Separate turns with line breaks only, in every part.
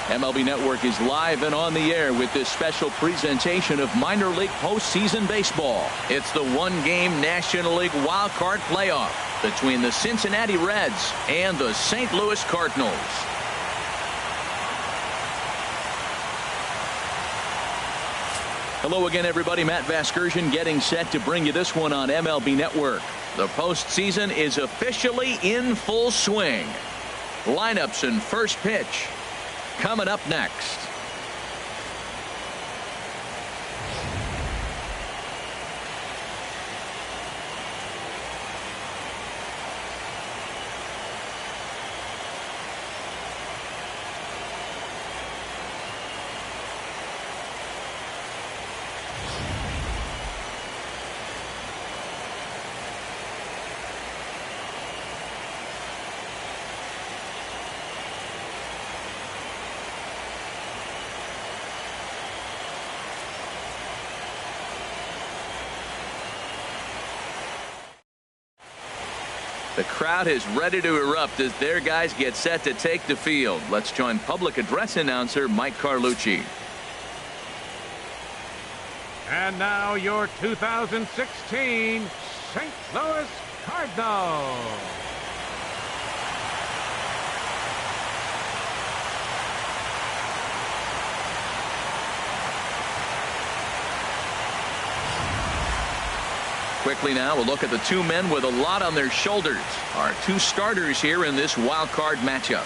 MLB Network is live and on the air with this special presentation of minor league postseason baseball. It's the one-game National League wild card playoff between the Cincinnati Reds and the St. Louis Cardinals. Hello again, everybody. Matt Vasgersian getting set to bring you this one on MLB Network. The postseason is officially in full swing. Lineups and first pitch coming up next. The crowd is ready to erupt as their guys get set to take the field. Let's join public address announcer Mike Carlucci.
And now your 2016 St. Louis Cardinals.
Quickly now, we'll look at the two men with a lot on their shoulders. Our two starters here in this wild card matchup.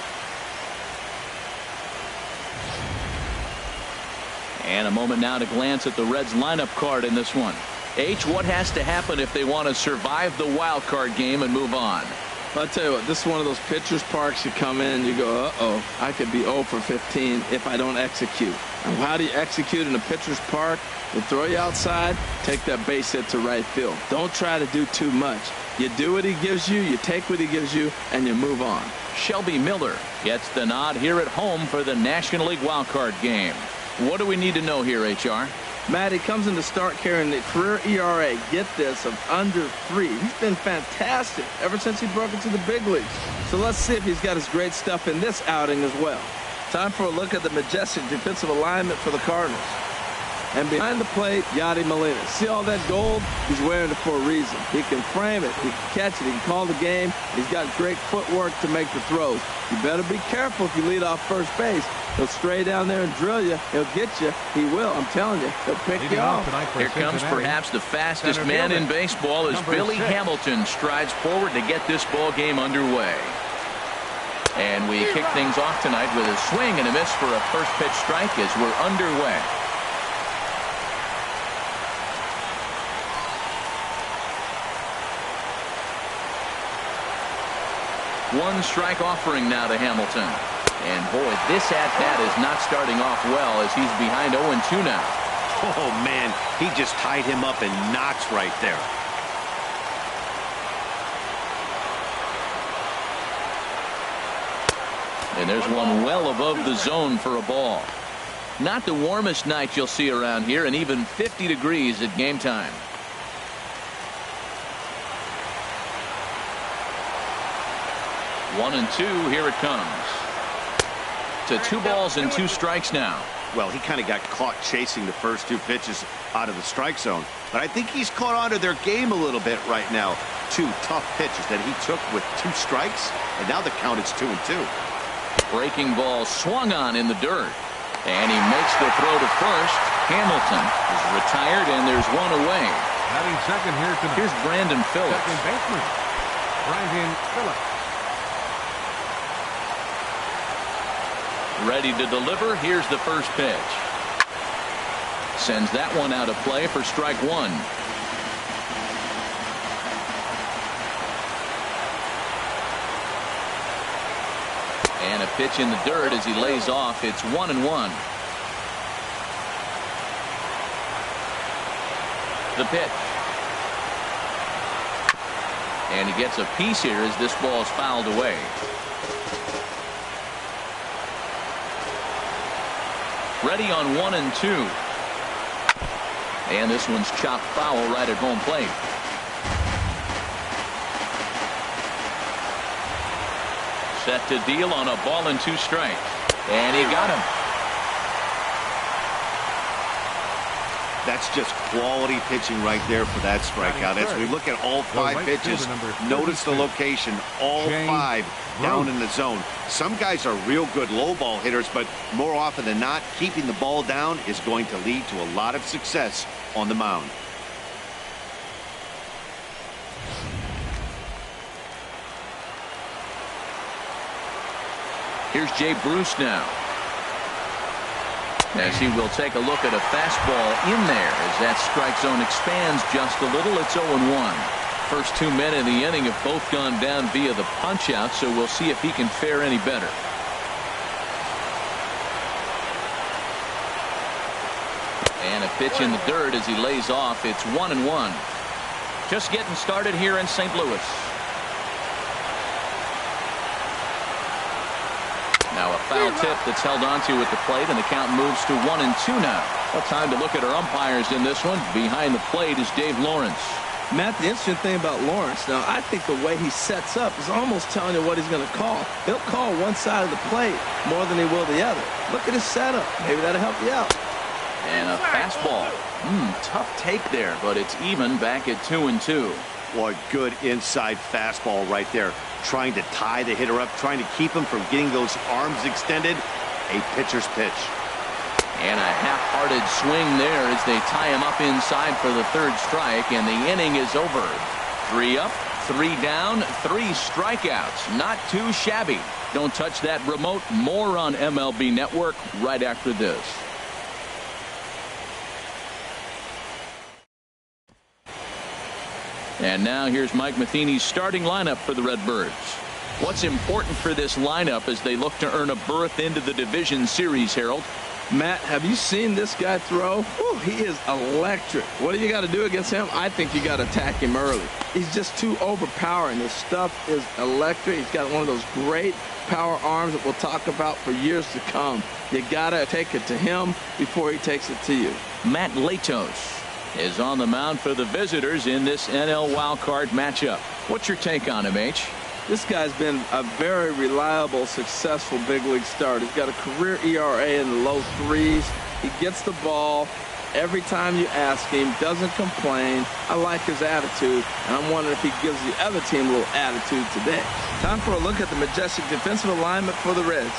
And a moment now to glance at the Reds lineup card in this one. H, what has to happen if they want to survive the wild card game and move on?
I'll tell you what, this is one of those pitcher's parks you come in and you go, uh-oh, I could be 0 for 15 if I don't execute. And how do you execute in a pitcher's park? They'll throw you outside, take that base hit to right field. Don't try to do too much. You do what he gives you, you take what he gives you, and you move on.
Shelby Miller gets the nod here at home for the National League wildcard game. What do we need to know here, HR?
Matt, he comes in to start carrying the career ERA, get this, of under 3. He's been fantastic ever since he broke into the big leagues. So let's see if he's got his great stuff in this outing as well. Time for a look at the majestic defensive alignment for the Cardinals. And behind the plate, Yadi Molina. See all that gold? He's wearing it for a reason. He can frame it. He can catch it. He can call the game. He's got great footwork to make the throws. You better be careful if you lead off first base. He'll stray down there and drill you. He'll get you. He will. I'm telling you. He'll pick you off.
Here comes perhaps the fastest man in baseball as Billy Hamilton strides forward to get this ball game underway. And we kick things off tonight with a swing and a miss for a first pitch strike as we're underway. One strike offering now to Hamilton. And boy, this at-bat is not starting off well as he's behind 0-2 now.
Oh man, he just tied him up in knots right there.
And there's one well above the zone for a ball. Not the warmest night you'll see around here, and even 50 degrees at game time. One and two, here it comes. To 2 balls and 2 strikes now.
Well, he kind of got caught chasing the first 2 pitches out of the strike zone. But I think he's caught on to their game a little bit right now. 2 tough pitches that he took with 2 strikes, and now the count is 2-2.
Breaking ball swung on in the dirt. And he makes the throw to first. Hamilton is retired, and there's one away.
Having second here tonight.
Here's Brandon Phillips.
Second baseman, Brandon Phillips.
Ready to deliver. Here's the first pitch. Sends that one out of play for strike 1. And a pitch in the dirt as he lays off. It's 1-1. The pitch. And he gets a piece here as this ball is fouled away. Ready on 1-2. And this one's chopped foul right at home plate. Set to deal on a ball and 2 strikes. And he got him.
That's just quality pitching right there for that strikeout. As we look at all 5 pitches, notice the location, all 5 down in the zone. Some guys are real good low ball hitters, but more often than not, keeping the ball down is going to lead to a lot of success on the mound.
Here's Jay Bruce now, as he will take a look at a fastball in there as that strike zone expands just a little. It's 0-1. First 2 men in the inning have both gone down via the punch out, so we'll see if he can fare any better. And a pitch in the dirt as he lays off. It's 1-1. Just getting started here in St. Louis. Now a foul tip that's held onto at the plate, and the count moves to 1-2 now. Well, time to look at our umpires in this one. Behind the plate is Dave Lawrence.
Matt, the interesting thing about Lawrence, now I think the way he sets up is almost telling you what he's going to call. He'll call one side of the plate more than he will the other. Look at his setup. Maybe that'll help you out.
And a fastball. Tough take there, but it's even back at 2-2.
Boy, good inside fastball right there. Trying to tie the hitter up, trying to keep him from getting those arms extended. A pitcher's pitch.
And a half-hearted swing there as they tie him up inside for the 3rd strike, and the inning is over. 3 up, 3 down, 3 strikeouts. Not too shabby. Don't touch that remote. More on MLB Network right after this. And now here's Mike Matheny's starting lineup for the Redbirds. What's important for this lineup as they look to earn a berth into the division series, Harold?
Matt, have you seen this guy throw? Whew, he is electric. What do you got to do against him? I think you got to attack him early. He's just too overpowering. His stuff is electric. He's got one of those great power arms that we'll talk about for years to come. You got to take it to him before he takes it to you.
Matt Latos is on the mound for the visitors in this NL wildcard matchup. What's your take on him, H?
This guy's been a very reliable, successful big league starter. He's got a career ERA in the low 3s. He gets the ball every time you ask him, doesn't complain. I like his attitude, and I'm wondering if he gives the other team a little attitude today. Time for a look at the majestic defensive alignment for the Reds.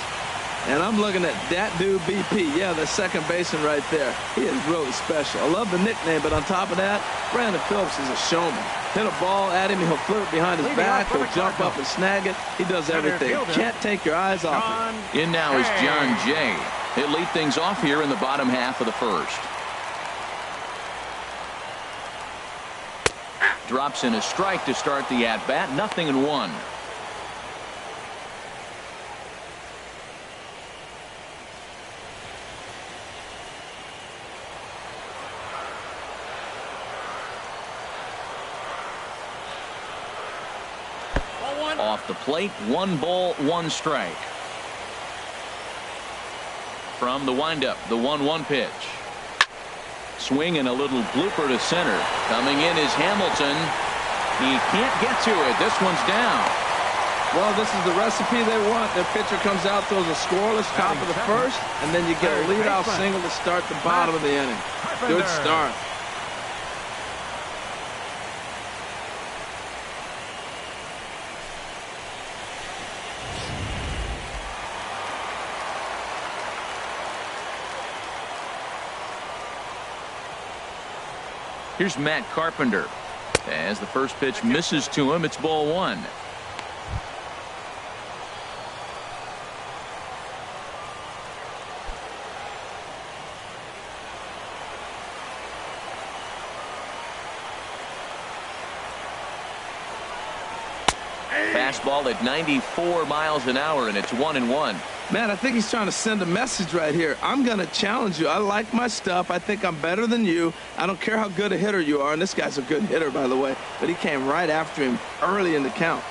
And I'm looking at that dude BP. Yeah, the second baseman right there. He is really special. I love the nickname, but on top of that, Brandon Phillips is a showman. Hit a ball at him, he'll flip it behind his back, he'll jump up and snag it. He does everything. Can't take your eyes off him.
In now is John Jay. He'll lead things off here in the bottom half of the 1st. Drops in a strike to start the at-bat. 0-1. Off the plate, 1 ball, 1 strike. From the windup, the 1-1 pitch. Swing and a little blooper to center. Coming in is Hamilton. He can't get to it. This one's down.
Well, this is the recipe they want. Their pitcher comes out, throws a scoreless top of the 1st, and then you get a leadoff single to start the bottom of the inning. Good start.
Here's Matt Carpenter. As the first pitch misses to him, it's ball 1. Fastball at 94 miles an hour, and it's 1-1.
Man, I think he's trying to send a message right here. I'm going to challenge you. I like my stuff. I think I'm better than you. I don't care how good a hitter you are. And this guy's a good hitter, by the way. But he came right after him early in the count.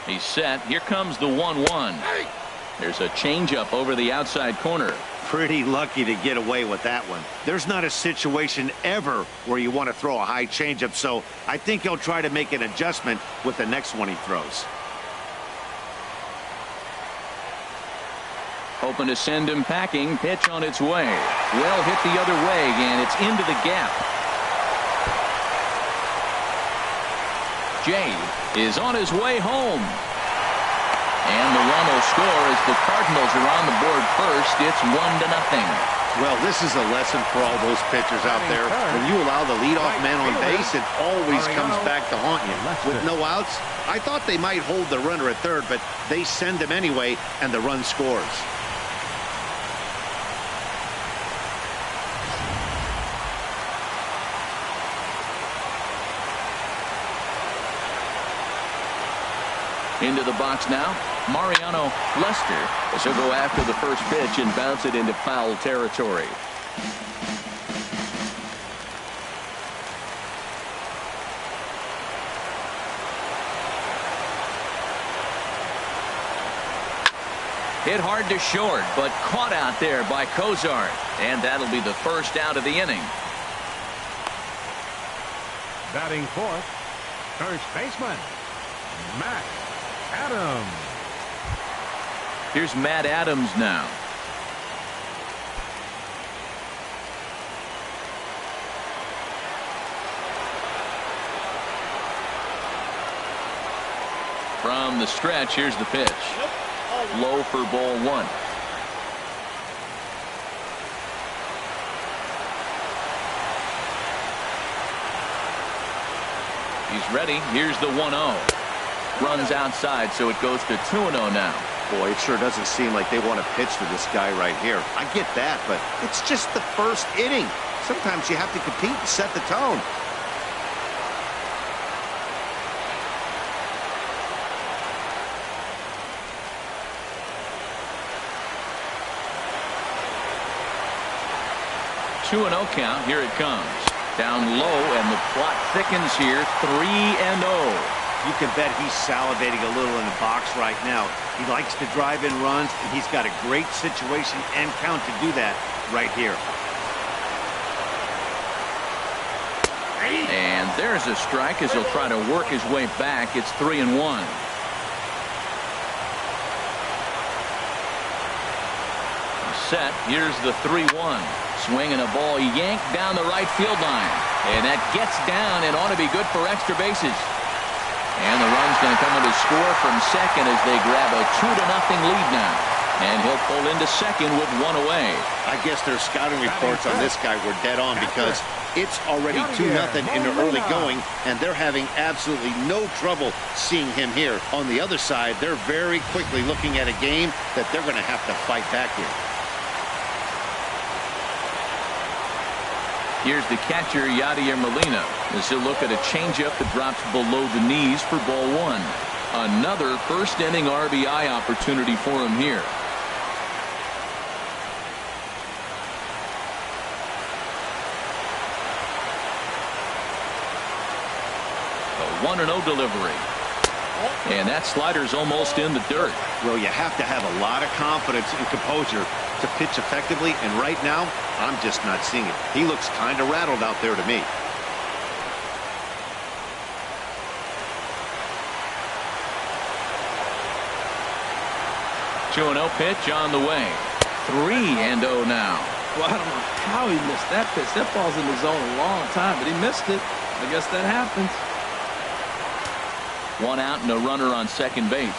He's set. Here comes the 1-1. There's a changeup over the outside corner.
Pretty lucky to get away with that one. There's not a situation ever where you want to throw a high changeup, so I think he'll try to make an adjustment with the next one he throws.
Hoping to send him packing. Pitch on its way. Well hit the other way, and it's into the gap. Jay is on his way home. And the run will score as the Cardinals are on the board first. It's 1-0.
Well, this is a lesson for all those pitchers out there. When you allow the leadoff man on base, it always comes back to haunt you. With no outs, I thought they might hold the runner at third, but they send him anyway, and the run scores.
Into the box now, Mariano Lester, as he'll go after the first pitch and bounce it into foul territory. Hit hard to short, but caught out there by Cozart, and that'll be the first out of the inning.
Batting fourth, first baseman, Matt Adams.
Here's Matt Adams now. From the stretch, here's the pitch. Low for ball one. He's ready. Here's the 1-0. Runs outside, so it goes to 2-0 now.
Boy, it sure doesn't seem like they want to pitch to this guy right here. I get that, but it's just the first inning. Sometimes you have to compete and set the tone.
Two 2-0 count. Here it comes. Down low, and the plot thickens here. 3-0.
You can bet he's salivating a little in the box right now. He likes to drive in runs, and he's got a great situation and count to do that right here.
And there's a strike as he'll try to work his way back. It's 3-1. Set. Here's the 3-1. Swinging a ball yanked down the right field line. And that gets down and ought to be good for extra bases. And the run's going to come in to score from second as they grab a 2-0 lead now. And he'll pull into second with one away.
I guess their scouting reports on this guy were dead on because it's already 2-0 in the early going, and they're having absolutely no trouble seeing him here. On the other side, they're very quickly looking at a game that they're going to have to fight back here.
Here's the catcher, Yadier Molina, as he'll look at a changeup that drops below the knees for ball one. Another first inning RBI opportunity for him here. A 1-0 delivery. And that slider's almost in the dirt.
Well, you have to have a lot of confidence and composure to pitch effectively, and right now, I'm just not seeing it. He looks kind of rattled out there to me.
Two 2-0 pitch on the way. 3-0 now.
Well, I don't know how he missed that pitch. That ball's in the zone a long time, but he missed it. I guess that happens.
One out and a runner on second base.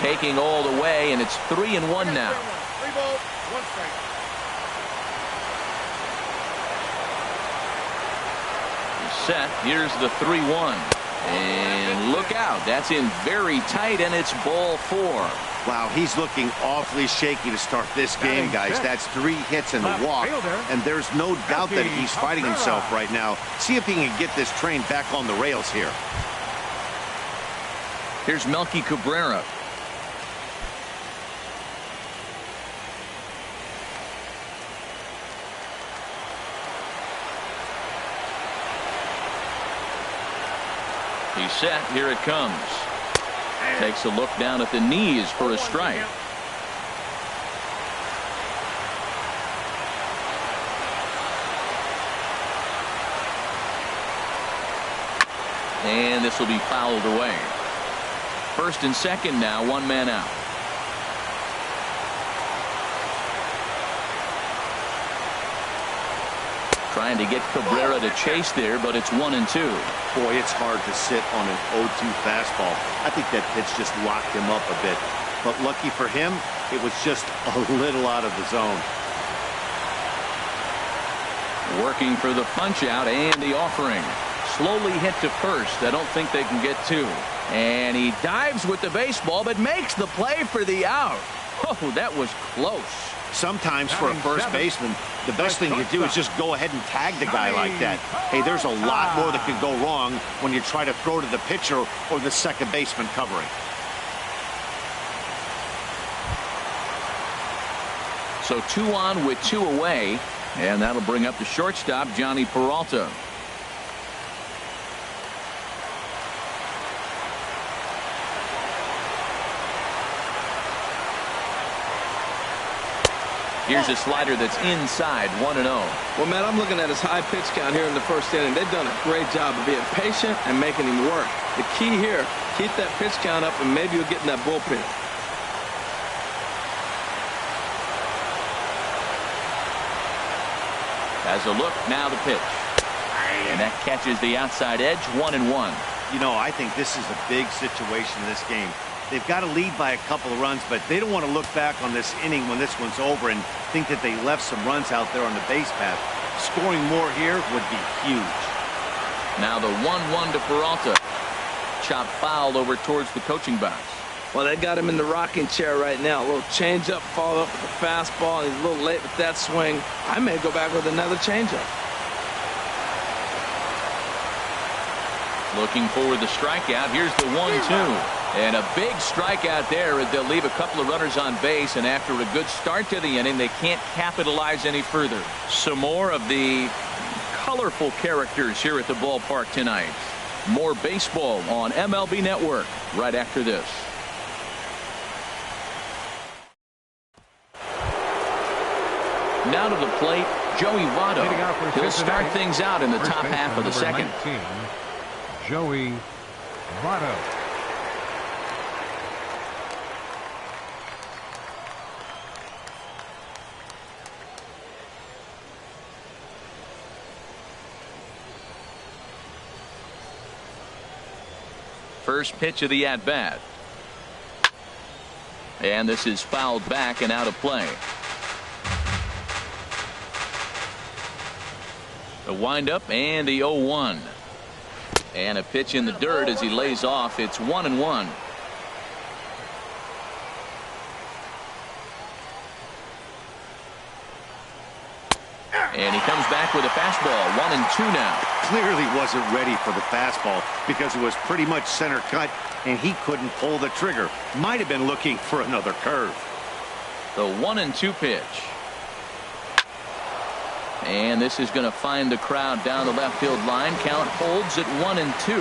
Taking all the way, and it's 3-1 now.
3 balls, 1 strike.
Set. Here's the 3-1. And look out. That's in very tight, and it's ball 4.
Wow, he's looking awfully shaky to start this game, guys. That's 3 hits and a walk, and there's no doubt that he's fighting himself right now. See if he can get this train back on the rails here.
Here's Melky Cabrera. He's set. Here it comes. Takes a look down at the knees for a strike. And this will be fouled away. First and second now, one man out. Trying to get Cabrera to chase there, but it's 1-2.
Boy, it's hard to sit on an 0-2 fastball. I think that pitch just locked him up a bit. But lucky for him, it was just a little out of the zone.
Working for the punch out and the offering. Slowly hit to first. I don't think they can get two. And he dives with the baseball, but makes the play for the out. Oh, that was close.
Sometimes for a first baseman, the best thing you do is just go ahead and tag the guy like that. Hey, there's a lot more that can go wrong when you try to throw to the pitcher or the second baseman covering.
So 2 on with 2 away, and that'll bring up the shortstop, Johnny Peralta. Here's a slider that's inside, 1-0.
Well, Matt, I'm looking at his high pitch count here in the first inning. They've done a great job of being patient and making him work. The key here, keep that pitch count up, and maybe you'll get in that bullpen.
As a look, now the pitch. And that catches the outside edge, 1-1.
You know, I think this is a big situation in this game. They've got to lead by a couple of runs, but they don't want to look back on this inning when this one's over and think that they left some runs out there on the base path. Scoring more here would be huge.
Now the 1-1 to Peralta. Chop fouled over towards the coaching box.
Well, they got him in the rocking chair right now. A little changeup, followed up with the fastball. He's a little late with that swing. I may go back with another changeup.
Looking for the strikeout. Here's the 1-2. And a big strikeout there as they'll leave a couple of runners on base, and after a good start to the inning, they can't capitalize any further. Some more of the colorful characters here at the ballpark tonight. More baseball on MLB Network right after this. Now to the plate, Joey Votto. He'll start things out in the top half of the second.
19, Joey Votto.
First pitch of the at-bat. And this is fouled back and out of play. The windup and the 0-1. And a pitch in the dirt as he lays off. It's 1-1. And he comes back with a fastball. 1-2 now.
Clearly wasn't ready for the fastball because it was pretty much center cut and he couldn't pull the trigger. Might have been looking for another curve.
The 1-2 pitch. And this is going to find the crowd down the left field line. Count holds at 1-2.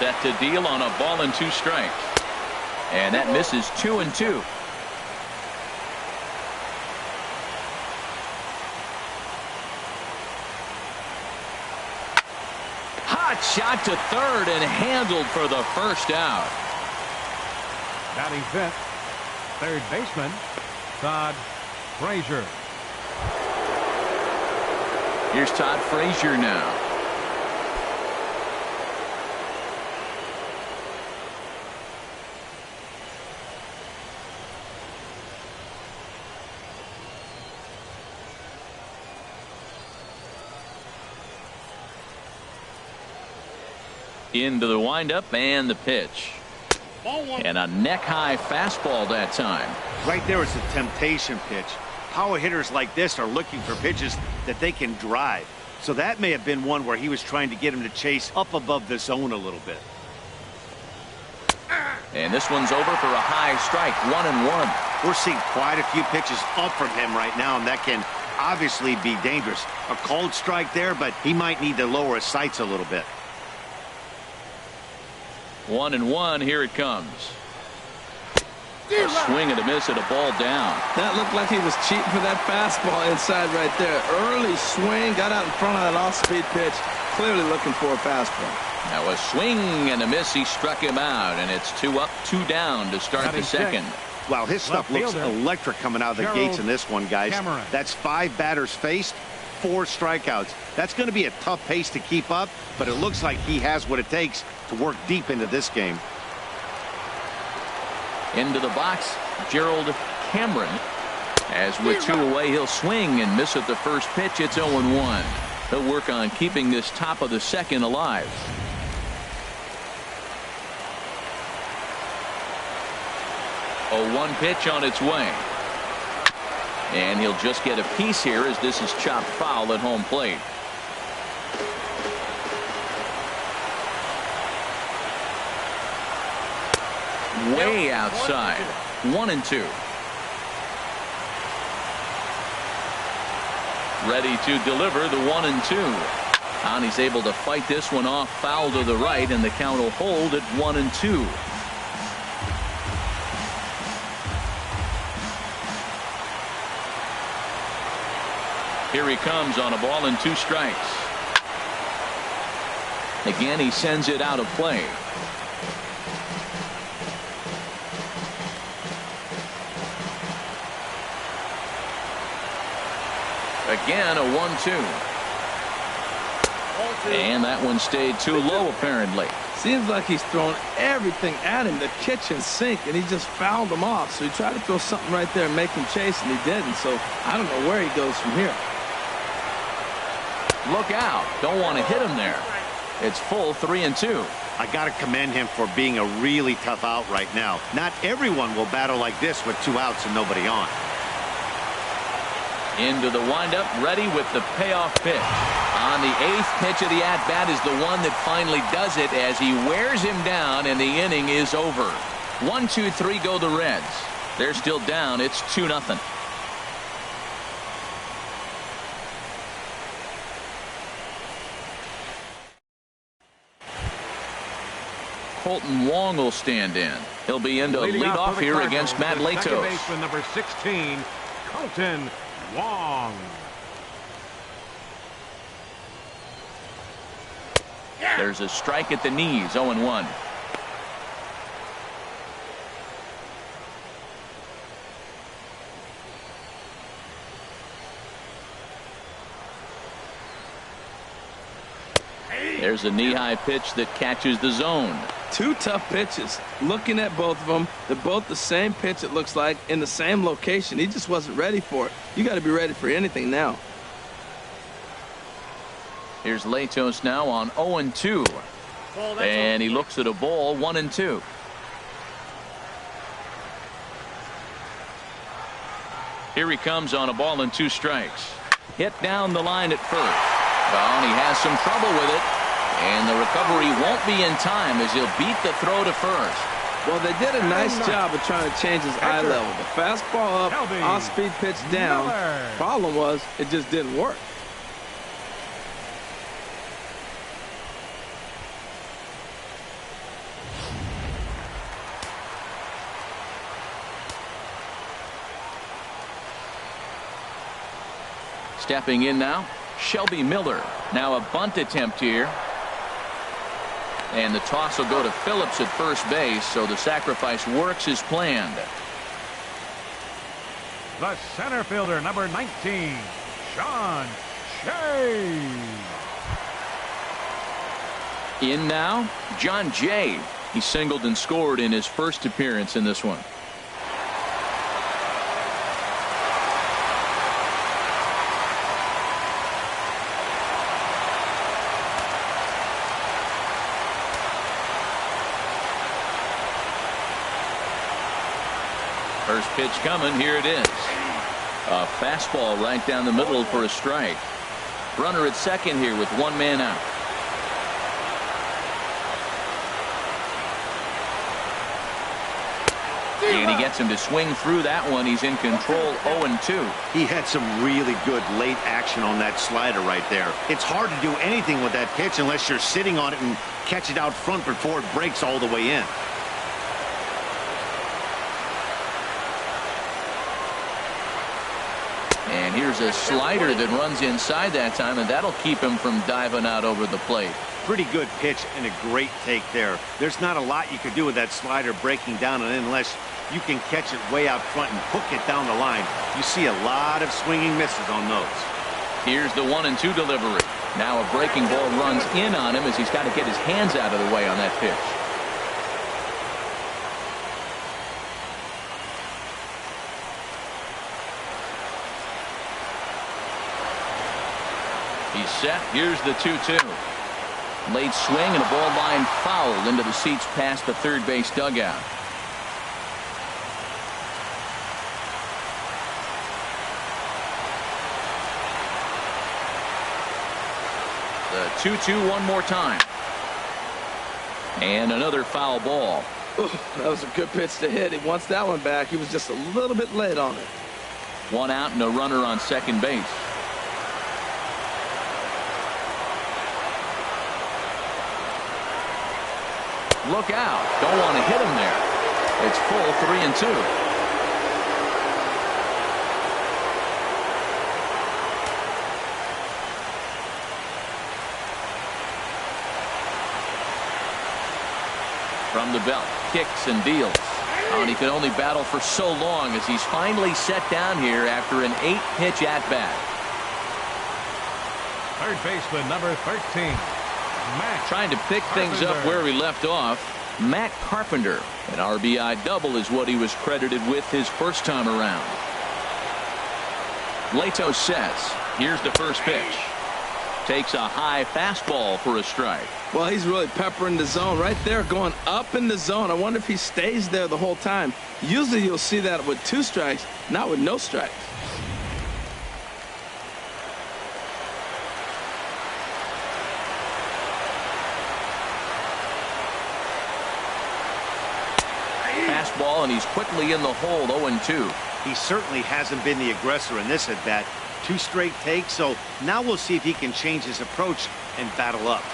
Set to deal on a ball and 2 strikes. And that misses 2-2. Hot shot to third and handled for the first out.
Batting fifth, third baseman, Todd Frazier.
Here's Todd Frazier now. Into the windup and the pitch. And a neck-high fastball that time.
Right there is a temptation pitch. Power hitters like this are looking for pitches that they can drive. So that may have been one where he was trying to get him to chase up above the zone a little bit.
And this one's over for a high strike. 1-1.
We're seeing quite a few pitches up from him right now, and that can obviously be dangerous. A called strike there, but he might need to lower his sights a little bit.
1-1. Here it comes. A swing and a miss and a ball down.
That looked like he was cheating for that fastball inside right there. Early swing, got out in front of that off-speed pitch. clearly looking for a fastball.
Now a swing and a miss. He struck him out, and it's 2 up, 2 down to start the second.
Wow, his stuff looks electric coming out of the gates in this one, guys. That's 5 batters faced, 4 strikeouts. That's going to be a tough pace to keep up, but it looks like he has what it takes to work deep into this game.
Into the box, Gerald Cameron. As with 2 away, he'll swing and miss at the first pitch. It's 0-1. He'll work on keeping this top of the second alive. A 1 pitch on its way. And he'll just get a piece here as this is chopped foul at home plate. Way outside. 1-2. Ready to deliver the 1-2. And he's able to fight this one off, foul to the right, and the count will hold at 1-2. Here he comes on a ball and 2 strikes. Again, he sends it out of play. Again, a 1-2. And that one stayed too low, apparently.
Seems like he's thrown everything at him, the kitchen sink, and he just fouled him off. So he tried to throw something right there and make him chase, and he didn't. So I don't know where he goes from here.
Look out. Don't want to hit him there. It's full 3-2.
I got to commend him for being a really tough out right now. Not everyone will battle like this with 2 outs and nobody on.
Into the windup, ready with the payoff pitch. On the 8th pitch of the at-bat is the one that finally does it as he wears him down, and the inning is over. 1, 2, 3 go the Reds. They're still down. It's 2-0. Colton Wong will stand in. He'll be in to lead off here against Matt Latos.
Second baseman number 16, Colton Wong.
There's a strike at the knees. 0-1. There's a knee-high pitch that catches the zone.
2 tough pitches. Looking at both of them, they're both the same pitch, it looks like, in the same location. He just wasn't ready for it. You got to be ready for anything now.
Here's Latos now on 0-2. And he looks at a ball. 1-2. Here he comes on a ball and 2 strikes. Hit down the line at first. Well, he has some trouble with it. And the recovery won't be in time as he'll beat the throw to first.
Well, they did a nice job of trying to change his eye level. The fastball up, off-speed pitch down. Problem was, it just didn't work.
Stepping in now, Shelby Miller. Now a bunt attempt here. And the toss will go to Phillips at first base, so the sacrifice works as planned.
The center fielder, number 19, Sean Shea.
In now, John Jay. He singled and scored in his first appearance in this one. First pitch coming. Here it is. A fastball right down the middle for a strike. Runner at second here with 1 man out. And he gets him to swing through that one. He's in control. 0-2.
He had some really good late action on that slider right there. It's hard to do anything with that pitch unless you're sitting on it and catch it out front before it breaks all the way in.
here's a slider that runs inside that time, and that'll keep him from diving out over the plate.
Pretty good pitch and a great take there. There's not a lot you could do with that slider breaking down, and unless you can catch it way out front and hook it down the line, you see a lot of swinging misses on those.
Here's the 1-2 delivery. Now a breaking ball runs in on him as he's got to get his hands out of the way on that pitch. He's set. Here's the 2-2. Late swing and a ball line fouled into the seats past the third base dugout. The 2-2 one more time. And another foul ball.
Ooh, that was a good pitch to hit. He wants that one back. He was just a little bit late on it.
One out and a runner on second base. Look out. Don't want to hit him there. It's full 3-2. From the belt, kicks and deals. Oh, and he could only battle for so long as he's finally set down here after an 8-pitch at-bat.
Third baseman, number 13. Matt
Trying to pick things up where we left off. Matt Carpenter. An RBI double is what he was credited with his first time around. Leto sets. Here's the first pitch. Takes a high fastball for a strike.
Well, he's really peppering the zone right there, going up in the zone. I wonder if he stays there the whole time. Usually you'll see that with 2 strikes, not with no strikes.
Fastball, and he's quickly in the hole. 0-2.
He certainly hasn't been the aggressor in this at bat. 2 straight takes, so now we'll see if he can change his approach and battle up.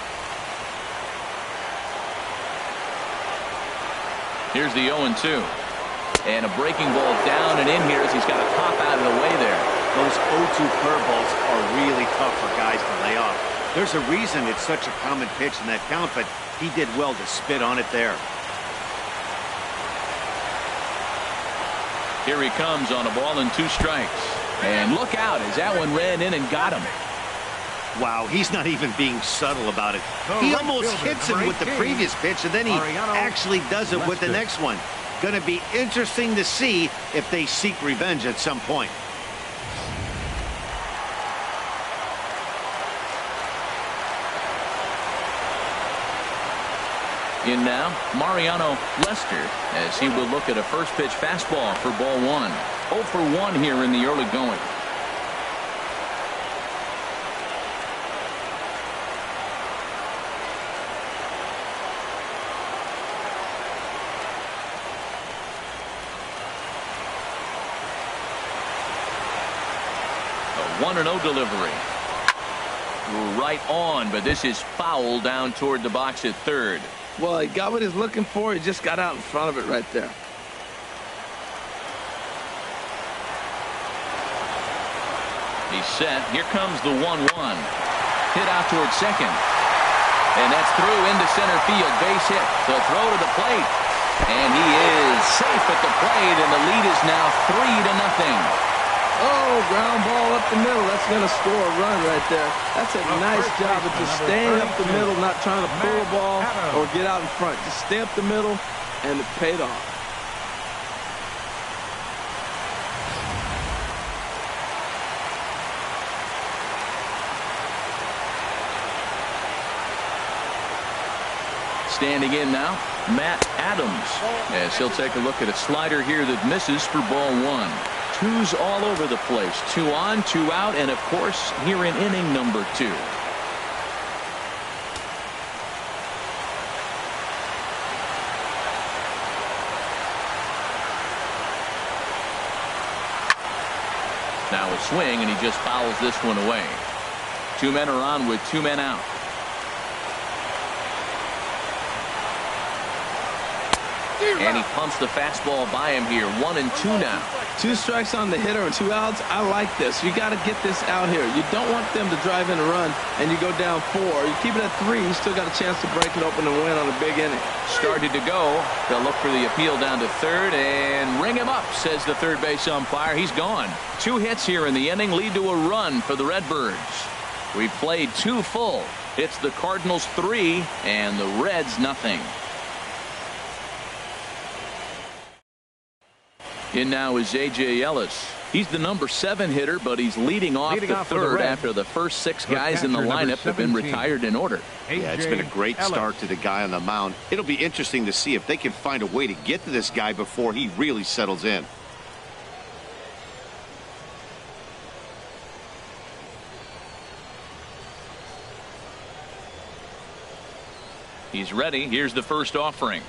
Here's the 0-2. And a breaking ball down and in here as he's got to pop out of the way there.
Those 0-2 curveballs are really tough for guys to lay off. There's a reason it's such a common pitch in that count, but he did well to spit on it there.
Here he comes on a ball and 2 strikes. And look out as that one ran in and got him.
Wow, he's not even being subtle about it. He almost hits him with the previous pitch, and then he actually does it with the next one. Going to be interesting to see if they seek revenge at some point.
In now, Mariano Lester, as he will look at a first pitch fastball for ball 1. 0 for 1 here in the early going. A 1-0 delivery. Right on, but this is foul down toward the box at third.
Well, he got what he's looking for. He just got out in front of it right there.
He's set. Here comes the 1-1. Hit out towards second. And that's through into center field. Base hit. The throw to the plate. And he is safe at the plate, and the lead is now 3-0.
Oh, ground ball up the middle. That's going to score a run right there. That's a nice job of just staying up the middle, not trying to pull a ball or get out in front. Just stay up the middle, and it paid off.
Standing in now, Matt Adams, as he'll take a look at a slider here that misses for ball 1. 2s all over the place. 2 on, 2 out, and of course here in inning number 2. Now a swing, and he just fouls this one away. 2 men are on with 2 men out. And he pumps the fastball by him here. 1-2 now.
2 strikes on the hitter and 2 outs. I like this. You got to get this out here. You don't want them to drive in a run and you go down 4. You keep it at 3. You still got a chance to break it open and win on a big inning.
Started to go. They'll look for the appeal down to third and ring him up, says the third base umpire. He's gone. 2 hits here in the inning lead to a run for the Redbirds. We played 2 full. It's the Cardinals 3 and the Reds nothing. In now is A.J. Ellis. He's the number 7 hitter, but he's leading off the third after the first 6 guys in the lineup have been retired in order.
Yeah, it's been a great start to the guy on the mound. It'll be interesting to see if they can find a way to get to this guy before he really settles in.
He's ready. Here's the first offering.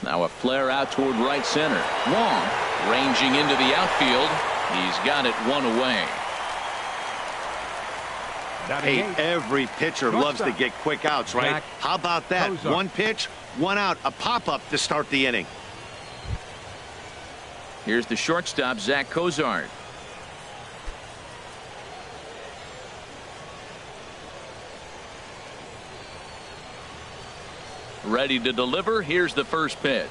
Now a flare out toward right center. Long ranging into the outfield. He's got it 1 away.
Hey, every pitcher loves to get quick outs, right? How about that? 1 pitch, 1 out, a pop-up to start the inning.
Here's the shortstop, Zach Cozart. Ready to deliver. Here's the first pitch.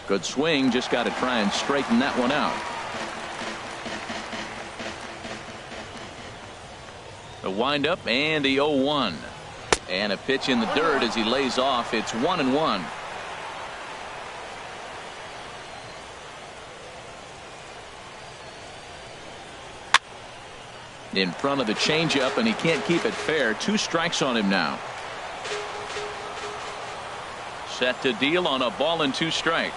Good swing. Just got to try and straighten that one out. The windup and the 0-1. And a pitch in the dirt as he lays off. It's 1-1. In front of the changeup, and he can't keep it fair. 2 strikes on him now. Set to deal on a ball and 2 strikes.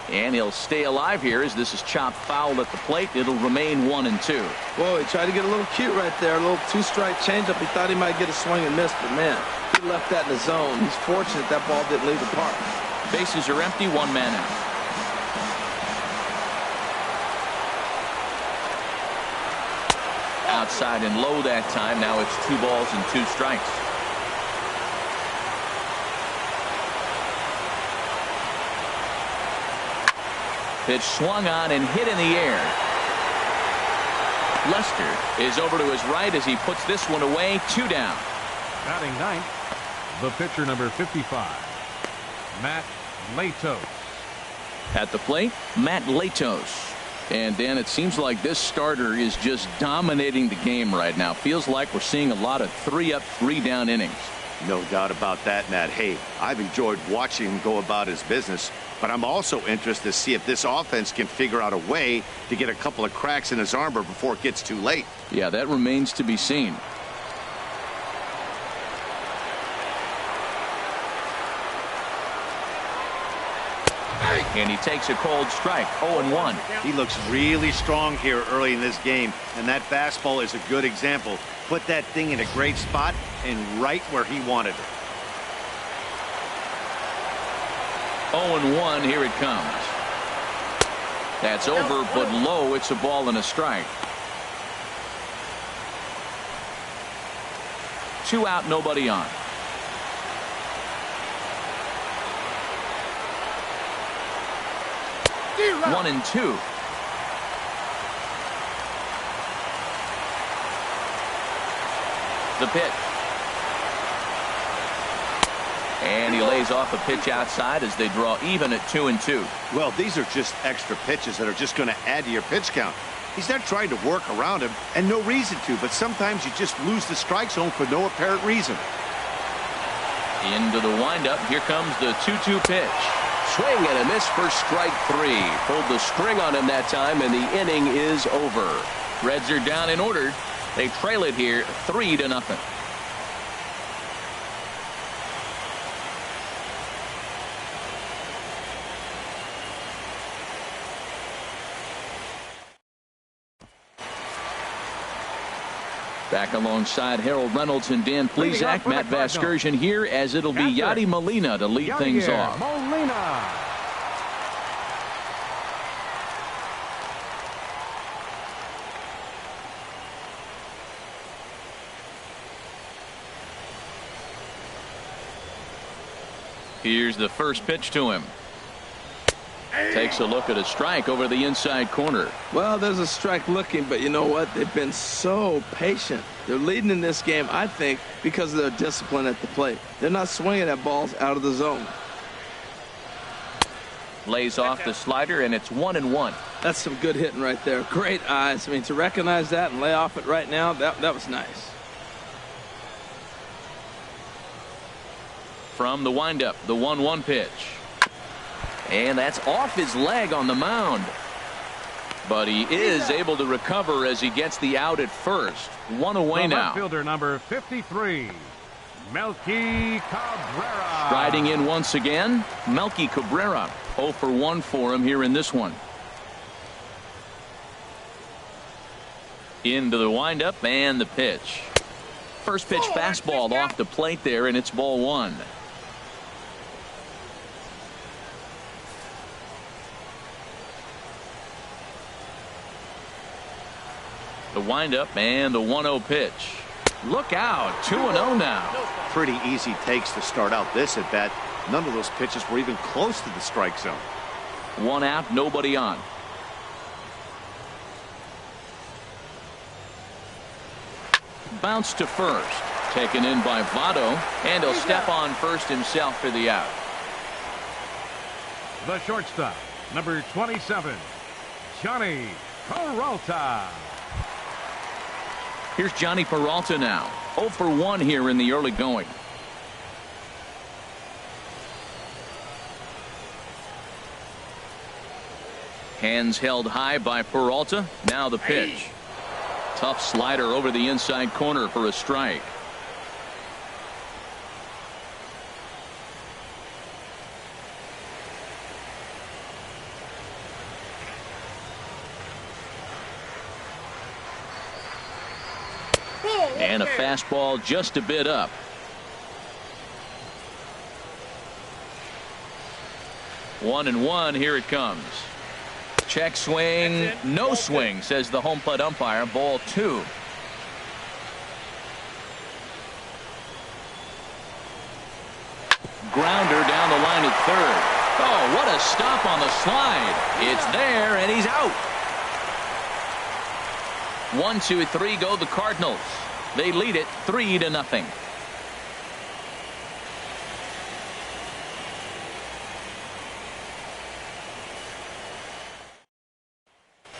And he'll stay alive here as this is chopped foul at the plate. It'll remain 1-2.
Whoa, he tried to get a little cute right there. A little 2-strike changeup. He thought he might get a swing and miss, but man, he left that in the zone. He's fortunate that ball didn't leave the park.
Bases are empty. 1 man out. Outside and low that time. Now it's 2 balls and 2 strikes. Pitch swung on and hit in the air. Lester is over to his right as he puts this one away. 2 down.
Batting 9th, the pitcher number 55, Matt Latos.
At the plate, Matt Latos. And Dan, it seems like this starter is just dominating the game right now. Feels like we're seeing a lot of 3-up, 3-down innings.
No doubt about that, Matt. Hey, I've enjoyed watching him go about his business, but I'm also interested to see if this offense can figure out a way to get a couple of cracks in his armor before it gets too late.
Yeah, that remains to be seen. And he takes a cold strike. 0-1.
He looks really strong here early in this game, and that fastball is a good example. Put that thing in a great spot and right where he wanted it.
0-1. Here it comes. That's over, but low. It's a ball and a strike. 2 out, nobody on. One and 2. The pitch. And he lays off a pitch outside as they draw even at 2-2.
Well, these are just extra pitches that are just going to add to your pitch count. He's not trying to work around him, and no reason to, but sometimes you just lose the strike zone for no apparent reason.
Into the windup. Here comes the 2-2 pitch. Swing and a miss for strike 3. Pulled the string on him that time, and the inning is over. Reds are down in order. They trail it here 3-0. Back alongside Harold Reynolds and Dan Plesac, Matt Vasgersian here as it'll be Yadi Molina to lead things off.
Molina.
Here's the first pitch to him. Takes a look at a strike over the inside corner.
Well, there's a strike looking, but you know what? They've been so patient. They're leading in this game, I think, because of their discipline at the plate. They're not swinging at balls out of the zone.
Lays off the slider, and it's 1-1.
That's some good hitting right there. Great eyes. I mean, to recognize that and lay off it right now, that was nice.
From the windup, the 1-1 pitch. And that's off his leg on the mound. But he is able to recover as he gets the out at first. One away now.
Fielder number 53, Melky Cabrera.
Striding in once again, Melky Cabrera. 0 for 1 for him here in this one. Into the windup and the pitch. First pitch fastball off the plate there, and it's ball 1. The windup and the 1-0 pitch. Look out, 2-0 now.
Pretty easy takes to start out this at bat. None of those pitches were even close to the strike zone.
1 out, nobody on. Bounce to first. Taken in by Votto, and he'll step on first himself for the out.
The shortstop, number 27, Johnny Peralta.
Here's Johnny Peralta now. 0 for 1 here in the early going. Hands held high by Peralta. Now the pitch. Tough slider over the inside corner for a strike. And a fastball just a bit up. One and one. Here it comes. Check swing. No swing, says the home plate umpire. Ball 2. Grounder down the line at third. Oh, what a stop on the slide. It's there, and he's out. 1, 2, 3 go the Cardinals. They lead it 3-0.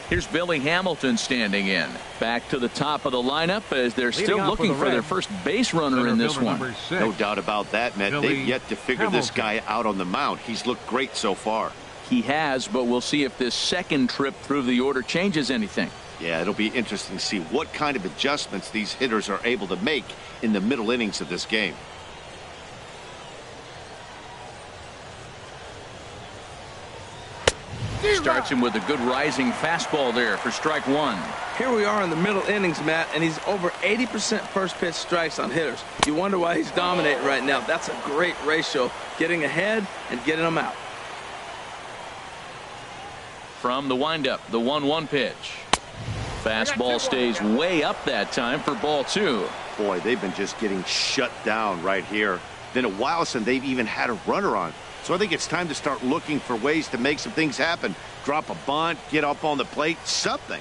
Here's Billy Hamilton standing in. Back to the top of the lineup as they're still looking for their first base runner in this one.
No doubt about that, Matt. They've yet to figure this guy out on the mound. He's looked great so far.
He has, but we'll see if this second trip through the order changes anything.
Yeah, it'll be interesting to see what kind of adjustments these hitters are able to make in the middle innings of this game.
Starts him with a good rising fastball there for strike 1.
Here we are in the middle innings, Matt, and he's over 80% first pitch strikes on hitters. You wonder why he's dominating right now. That's a great ratio, getting ahead and getting them out.
From the windup, the 1-1 pitch. Fastball stays way up that time for ball 2.
Boy, they've been just getting shut down right here. Been a while since they've even had a runner on. So I think it's time to start looking for ways to make some things happen. Drop a bunt, get up on the plate, something.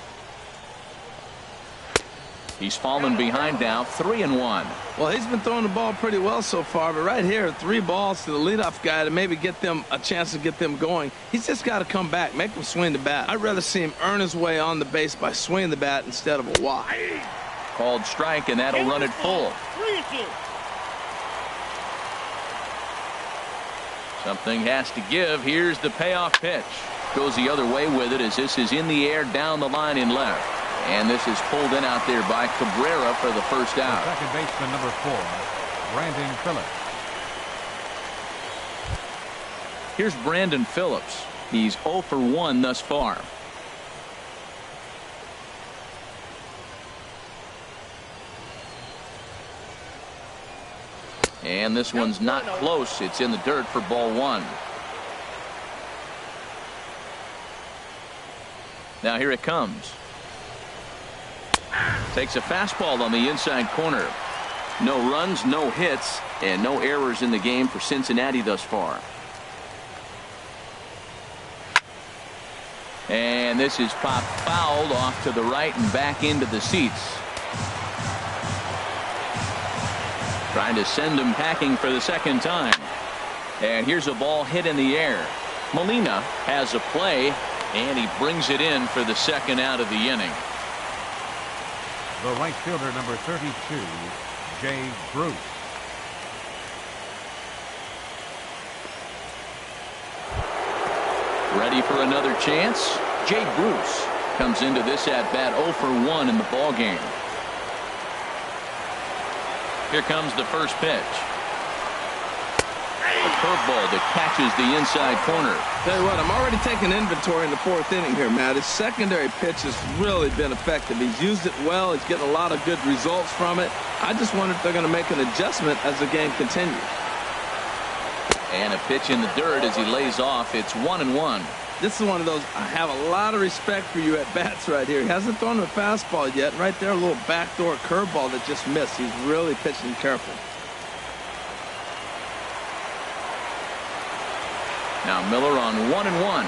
He's fallen behind now, 3-1.
Well, he's been throwing the ball pretty well so far, but right here, 3 balls to the leadoff guy to maybe get them a chance to get them going. He's just got to come back, make them swing the bat. I'd rather see him earn his way on the base by swinging the bat instead of a walk.
Called strike, and that'll run it full.
3-2.
Something has to give. Here's the payoff pitch. Goes the other way with it as this is in the air down the line in left. And this is pulled in out there by Cabrera for the first out.
Second baseman number 4, Brandon Phillips.
Here's Brandon Phillips. He's 0 for 1 thus far. And this one's not close. It's in the dirt for ball 1. Now here it comes. Takes a fastball on the inside corner. No runs, no hits, and no errors in the game for Cincinnati thus far. And this is popped fouled off to the right and back into the seats. Trying to send him packing for the second time. And here's a ball hit in the air. Molina has a play, and he brings it in for the second out of the inning.
The right fielder, number 32, Jay Bruce.
Ready for another chance? Jay Bruce comes into this at-bat 0 for 1 in the ballgame. Here comes the first pitch. A curveball that catches the inside corner.
Tell you what, I'm already taking inventory in the fourth inning here, Matt. His secondary pitch has really been effective. He's used it well. He's getting a lot of good results from it. I just wonder if they're going to make an adjustment as the game continues.
And a pitch in the dirt as he lays off. It's 1-1.
This is one of those, I have a lot of respect for you at bats right here. He hasn't thrown a fastball yet. Right there, a little backdoor curveball that just missed. He's really pitching careful.
Now Miller on 1-1.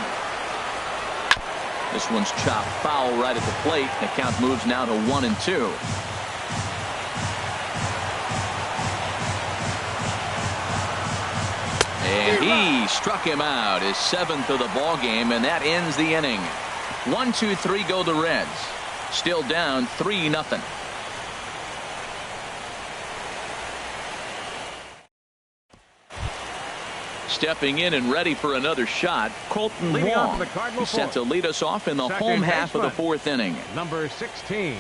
This one's chopped foul right at the plate. The count moves now to 1-2. And he struck him out, his 7th of the ball game, and that ends the inning. 1-2-3 go the Reds. Still down 3-0. Stepping in and ready for another shot, Colton Wong. He's set to lead us off in the home half of the 4th inning.
Number 16.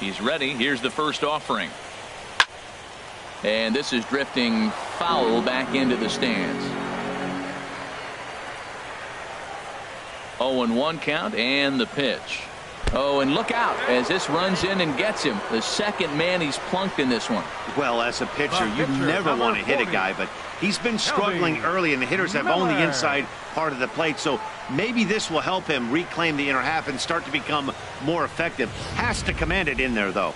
He's ready. Here's the first offering. And this is drifting foul back into the stands. 0-1 count and the pitch. Oh, and look out as this runs in and gets him. The second man he's plunked in this one.
Well, as a pitcher, you never want to hit a guy, but he's been struggling early, and the hitters have owned the inside part of the plate, so maybe this will help him reclaim the inner half and start to become more effective. Has to command it in there, though.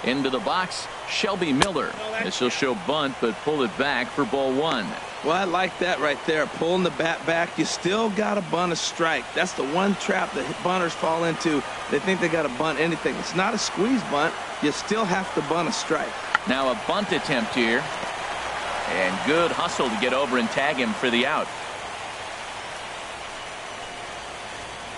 Into the box, Shelby Miller. This will show bunt, but pull it back for ball 1.
Well, I like that right there. Pulling the bat back. You still got to bunt a strike. That's the one trap that bunters fall into. They think they got to bunt anything. It's not a squeeze bunt. You still have to bunt a strike.
Now a bunt attempt here. And good hustle to get over and tag him for the out.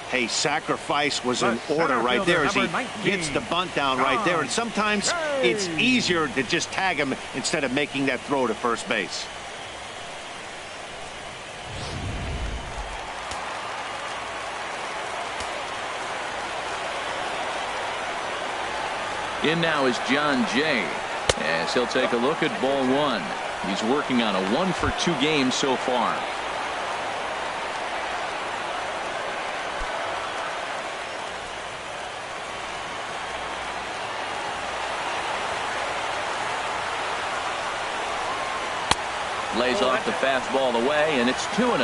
Hey, sacrifice was in order right there as he gets the bunt down right there. And sometimes it's easier to just tag him instead of making that throw to first base.
In now is John Jay, as he'll take a look at ball 1. He's working on a 1-for-2 game so far. Lays off the fastball away, and it's 2-0.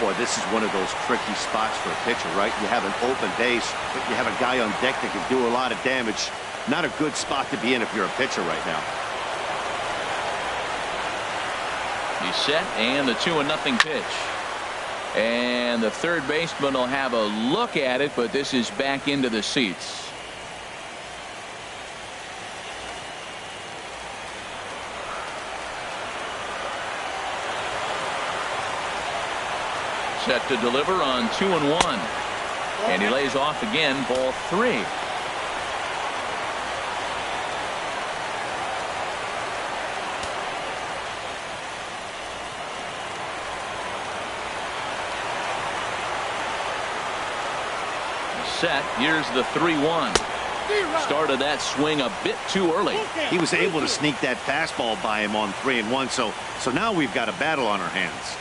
Boy, this is one of those tricky spots for a pitcher, right? You have an open base, but you have a guy on deck that can do a lot of damage. Not a good spot to be in if you're a pitcher right now.
He's set, and the 2-0 pitch. And the third baseman will have a look at it, but this is back into the seats. Set to deliver on 2-1. And he lays off again, ball 3. Set. Here's the 3-1. Started that swing a bit too early.
He was able to sneak that fastball by him on 3-1. So now we've got a battle on our hands.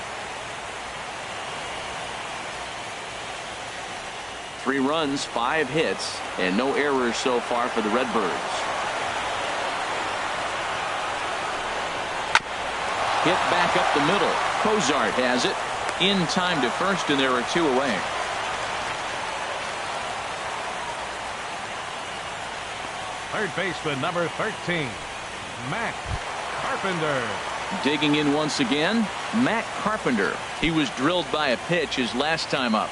3 runs, 5 hits, and no errors so far for the Redbirds. Hit back up the middle. Cozart has it. in time to first, and there are 2 away.
Third baseman, number 13, Matt Carpenter.
Digging in once again, Matt Carpenter. He was drilled by a pitch his last time up.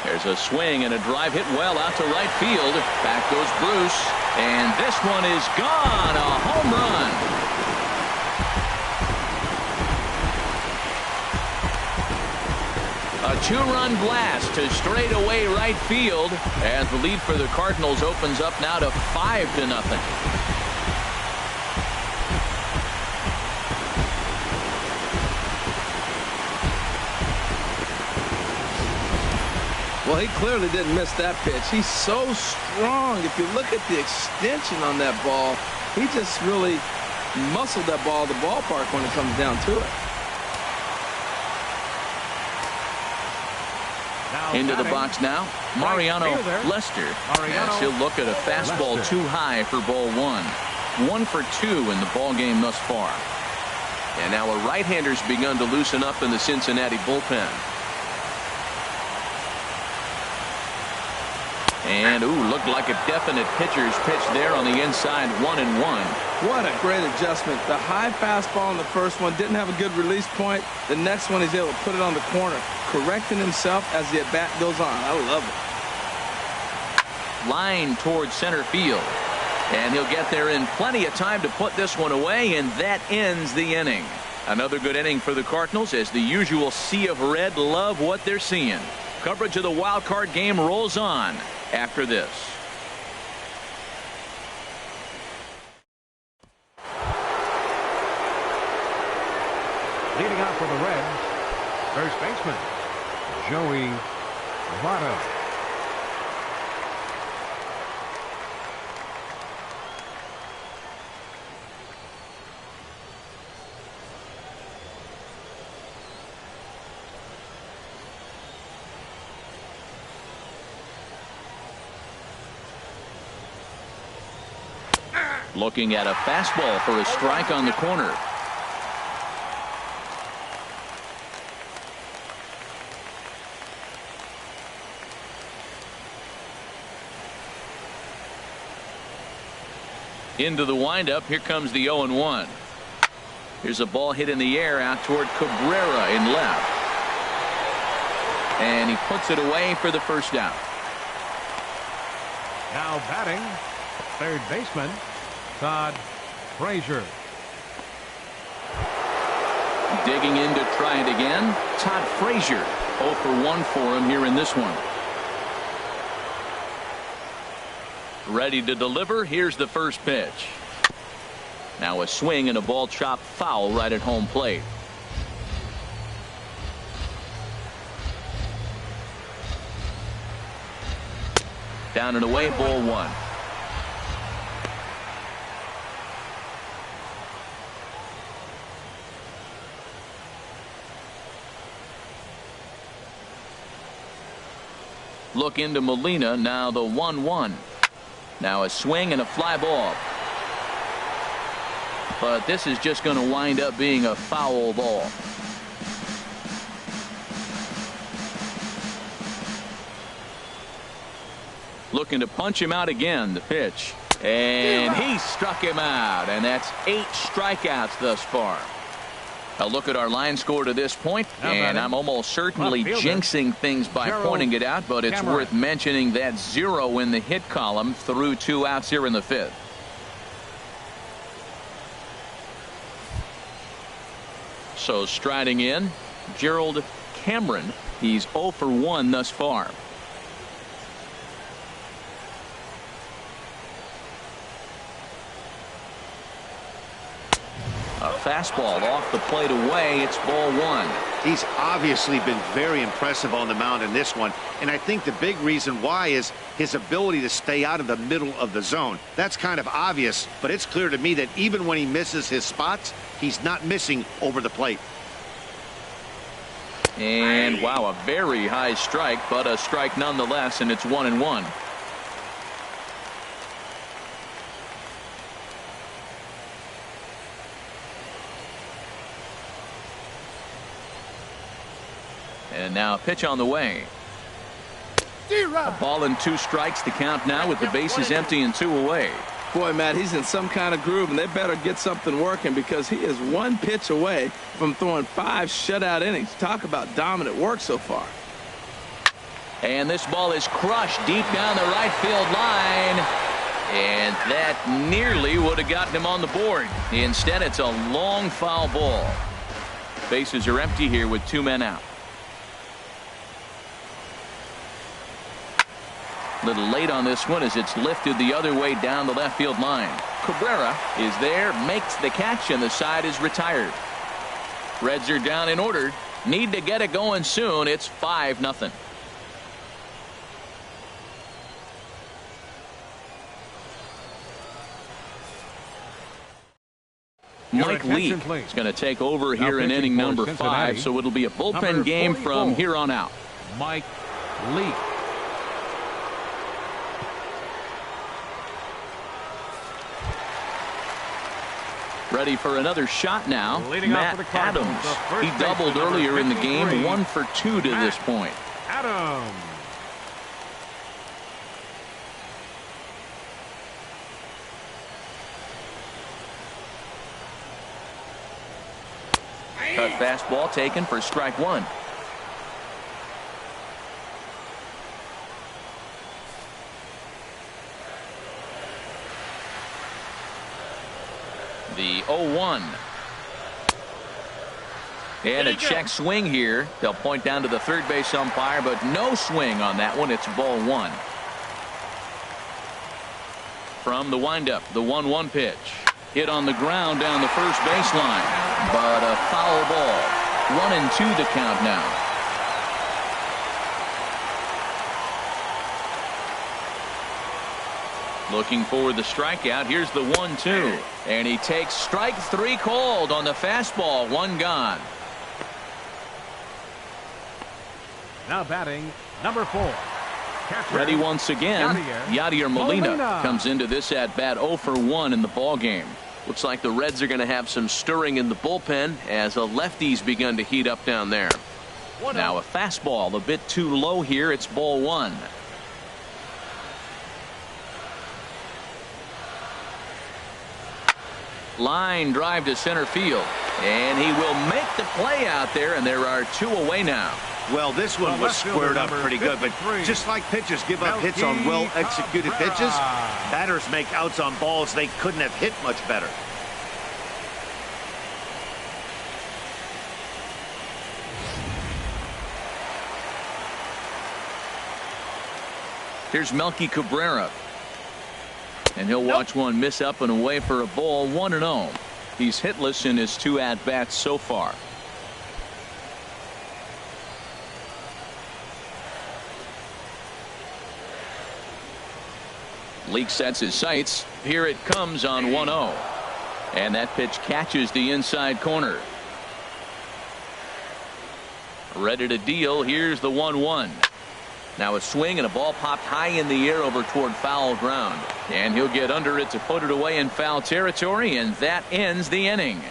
There's a swing and a drive hit well out to right field. Back goes Bruce, and this one is gone. A home run. A 2-run blast to straightaway right field as the lead for the Cardinals opens up now to 5-0.
Well, he clearly didn't miss that pitch. He's so strong. If you look at the extension on that ball, he just really muscled that ball to the ballpark when it comes down to it.
Into the box now, Mariano Lester, as he'll look at a fastball too high for ball 1. 1 for 2 in the ball game thus far. And now a right-hander's begun to loosen up in the Cincinnati bullpen. And looked like a definite pitcher's pitch there on the inside. 1-1.
What a great adjustment. The high fastball in the first one didn't have a good release point. The next one he's able to put it on the corner, correcting himself as the at-bat goes on. I love it.
Line towards center field. And he'll get there in plenty of time to put this one away, and that ends the inning. Another good inning for the Cardinals as the usual sea of red love what they're seeing. Coverage of the wild card game rolls on after this.
Leading out for the Reds, first baseman, Joey Votto.
Looking at a fastball for a strike on the corner. Into the windup. Here comes the 0-1. Here's a ball hit in the air out toward Cabrera in left. And he puts it away for the first out.
Now batting, third baseman, Todd Frazier.
Digging in to try it again, Todd Frazier. 0 for 1 for him here in this one. Ready to deliver. Here's the first pitch. Now a swing and a ball chopped foul right at home plate. Down and away, ball 1. Look into Molina. Now the 1-1. Now a swing and a fly ball. But this is just going to wind up being a foul ball. Looking to punch him out again. The pitch. And he struck him out. And that's 8 strikeouts thus far. A look at our line score to this point, and I'm almost certainly jinxing things by pointing it out, but it's worth mentioning that 0 in the hit column through 2 outs here in the 5th. So striding in, Gerald Cameron. He's 0 for 1 thus far. A fastball off the plate away. It's ball 1.
He's obviously been very impressive on the mound in this one, and I think the big reason why is his ability to stay out of the middle of the zone. That's kind of obvious, but it's clear to me that even when he misses his spots, he's not missing over the plate.
And wow, a very high strike, but a strike nonetheless, and it's 1-1. And now a pitch on the way. A ball and 2 strikes to count now with the bases empty and 2 away.
Boy, Matt, he's in some kind of groove, and they better get something working because he is 1 pitch away from throwing 5 shutout innings. Talk about dominant work so far.
And this ball is crushed deep down the right field line. And that nearly would have gotten him on the board. Instead, it's a long foul ball. Bases are empty here with 2 men out. A little late on this one as it's lifted the other way down the left field line. Cabrera is there, makes the catch, and the side is retired. Reds are down in order. Need to get it going soon. It's 5-0. Mike Lee is going to take over here in inning number 5, so it'll be a bullpen game from here on out.
Mike Lee.
Ready for another shot now.
Matt
Adams. He doubled earlier in the game, 1 for 2 to this point.
Adams.
Cut fastball taken for strike 1. The 0-1. And a check swing here. They'll point down to the third base umpire, but no swing on that one. It's ball 1. From the windup, the 1-1 pitch. Hit on the ground down the first baseline, but a foul ball. 1-2 the count now. Looking for the strikeout. Here's the 1-2. And he takes strike 3 called on the fastball. 1 gone.
Now batting number 4. Catcher,
Ready once again. Yadier Molina comes into this at bat 0 for 1 in the ball game. Looks like the Reds are going to have some stirring in the bullpen as a lefty's begun to heat up down there. Now a fastball a bit too low here. It's ball 1. Line drive to center field, and he will make the play out there, and there are 2 away now.
Well, this one was squared up pretty good, but just like pitchers give up hits on well-executed pitches, batters make outs on balls they couldn't have hit much better.
Here's Melky Cabrera. And he'll watch one miss up and away for a ball. 1-0. He's hitless in his 2 at-bats so far. Leake sets his sights. Here it comes on 1-0. And that pitch catches the inside corner. Ready to deal. Here's the 1-1. Now a swing and a ball popped high in the air over toward foul ground. And he'll get under it to put it away in foul territory, and that ends the inning.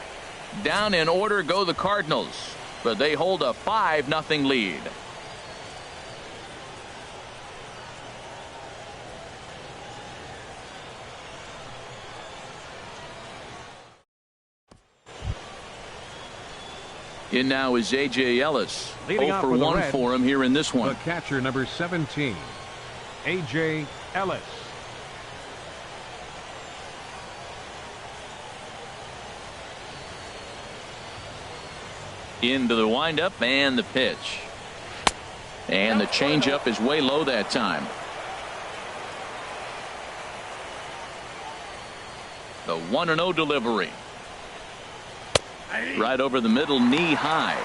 Down in order go the Cardinals, but they hold a 5-0 lead. In now is A.J. Ellis. 0 for 1 for him here in this one.
The catcher, number 17, A.J. Ellis.
Into the windup and the pitch. And the changeup is way low that time. The 1-0 delivery. Right over the middle, knee high.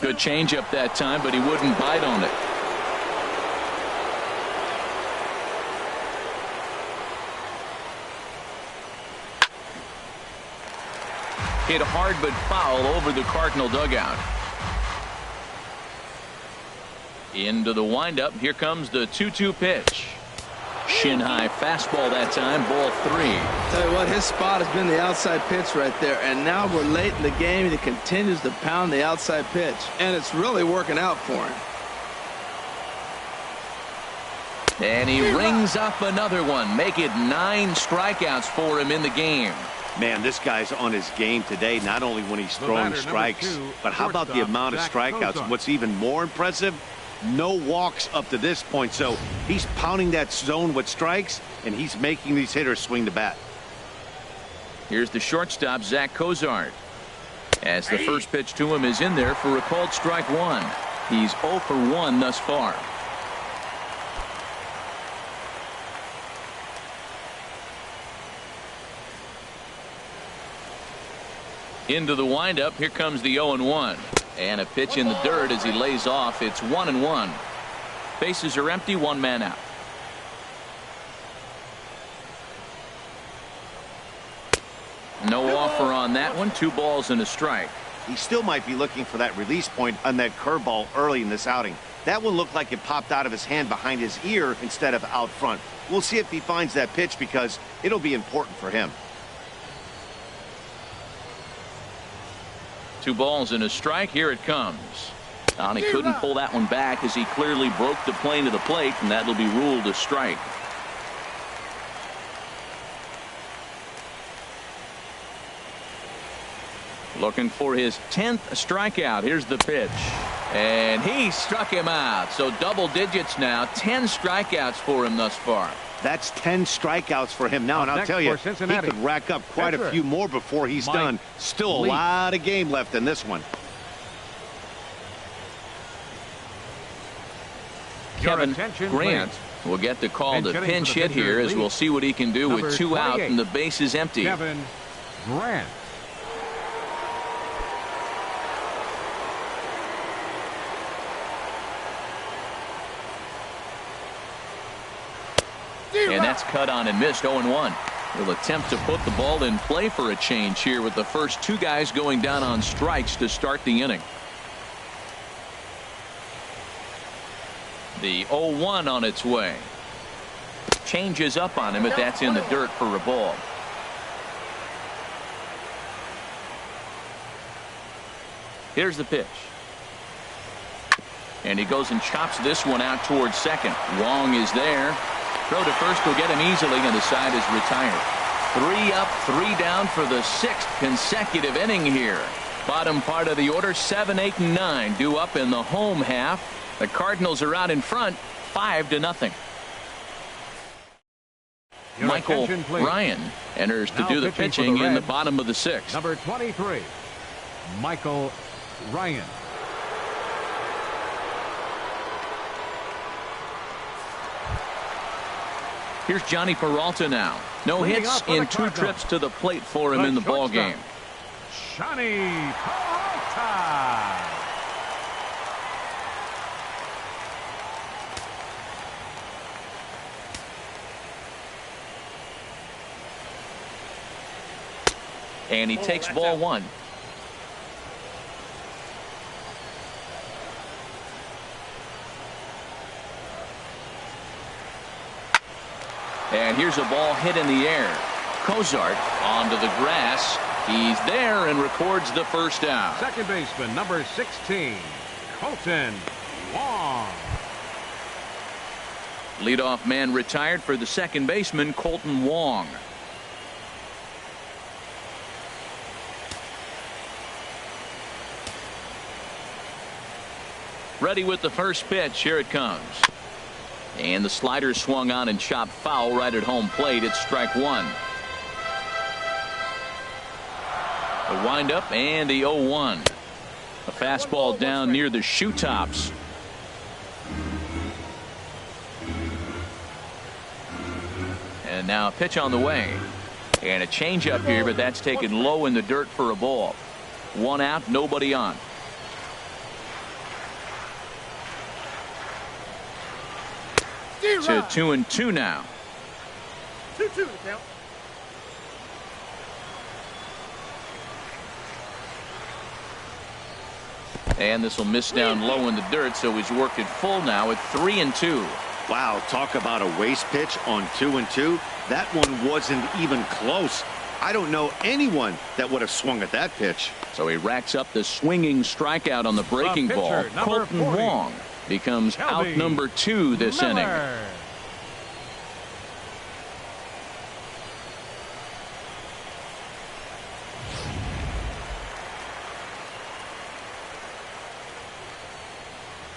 Good changeup that time, but he wouldn't bite on it. Hit hard but foul over the Cardinal dugout. Into the windup. Here comes the 2-2 pitch. Shin high fastball that time. Ball 3.
Tell you what, his spot has been the outside pitch right there, and now we're late in the game and he continues to pound the outside pitch, and it's really working out for him.
And he rings up another one. Make it 9 strikeouts for him in the game.
Man, this guy's on his game today, not only when he's throwing strikes, but how about the amount of strikeouts? What's even more impressive, no walks up to this point. So he's pounding that zone with strikes, and he's making these hitters swing the bat.
Here's the shortstop, Zach Cozart. As the first pitch to him is in there for a called strike 1. He's 0 for 1 thus far. Into the windup. Here comes the 0-1. And a pitch in the dirt as he lays off. It's 1-1. Bases are empty. 1 man out. No offer on that one. 2 balls and a strike.
He still might be looking for that release point on that curveball early in this outing. That one looked like it popped out of his hand behind his ear instead of out front. We'll see if he finds that pitch because it'll be important for him.
2 balls and a strike. Here it comes. And he couldn't pull that one back as he clearly broke the plane to the plate, and that'll be ruled a strike. Looking for his 10th strikeout. Here's the pitch. And he struck him out. So double digits now. 10 strikeouts for him thus far.
That's 10 strikeouts for him now, and I'll tell you, he could rack up quite a few more before he's done. Still a lot of game left in this one.
Kevin Grant will get the call to pinch hit here as we'll see what he can do with 2 out and the base is empty.
Kevin Grant.
And that's cut on and missed. 0-1. He'll attempt to put the ball in play for a change here with the first 2 guys going down on strikes to start the inning. The 0-1 on its way. Changes up on him, but that's in the dirt for a ball. Here's the pitch. And he goes and chops this one out towards second. Wong is there. Throw to first will get him easily, and the side is retired. 3 up, 3 down for the 6th consecutive inning here. Bottom part of the order, 7, 8, and 9 due up in the home half. The Cardinals are out in front, 5-0. Michael Ryan enters to do the pitching in the bottom of the 6th.
Number 23, Michael Ryan.
Here's Johnny Peralta now. No hits in 2 trips to the plate for him in the ball game.
Johnny Peralta.
And he takes ball 1. And here's a ball hit in the air. Cozart onto the grass. He's there and records the first out.
Second baseman, number 16, Colton Wong.
Leadoff man retired for the second baseman, Colton Wong. Ready with the first pitch. Here it comes. And the slider swung on and chopped foul right at home plate. It's strike 1. The windup and the 0-1. A fastball down near the shoe tops. And now a pitch on the way. And a changeup here, but that's taken low in the dirt for a ball. 1 out, nobody on. To 2-2 now.
2-2 count.
And this will miss down low in the dirt, so he's worked it full now at 3-2.
Wow, talk about a waste pitch on 2-2. That one wasn't even close. I don't know anyone that would have swung at that pitch.
So he racks up the swinging strikeout on the breaking ball. Colton Wong becomes out number 2 this inning.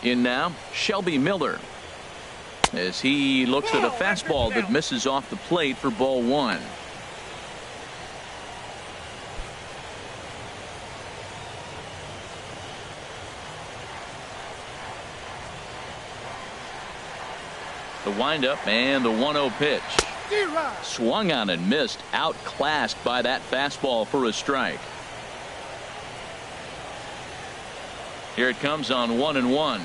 In now, Shelby Miller, as he looks at a fastball that misses off the plate for ball 1. The windup and the 1-0 pitch. Swung on and missed, outclassed by that fastball for a strike. Here it comes on 1-1.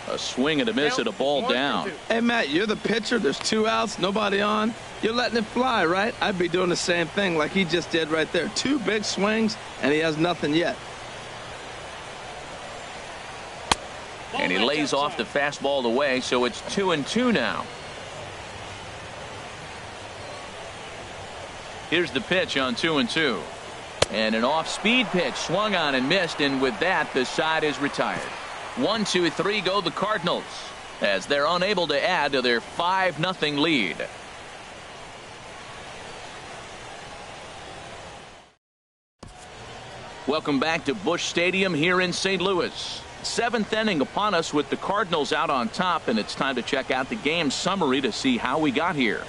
A swing and a miss at a ball down.
Hey, Matt, you're the pitcher. There's 2 outs, nobody on. You're letting it fly, right? I'd be doing the same thing like he just did right there. 2 big swings, and he has nothing yet.
And he lays off the fastball away, so it's 2-2 now. Here's the pitch on 2-2. And an off-speed pitch swung on and missed, and with that, the side is retired. 1-2-3 go the Cardinals, as they're unable to add to their 5-0 lead. Welcome back to Busch Stadium here in St. Louis. 7th inning upon us with the Cardinals out on top, and it's time to check out the game summary to see how we got here.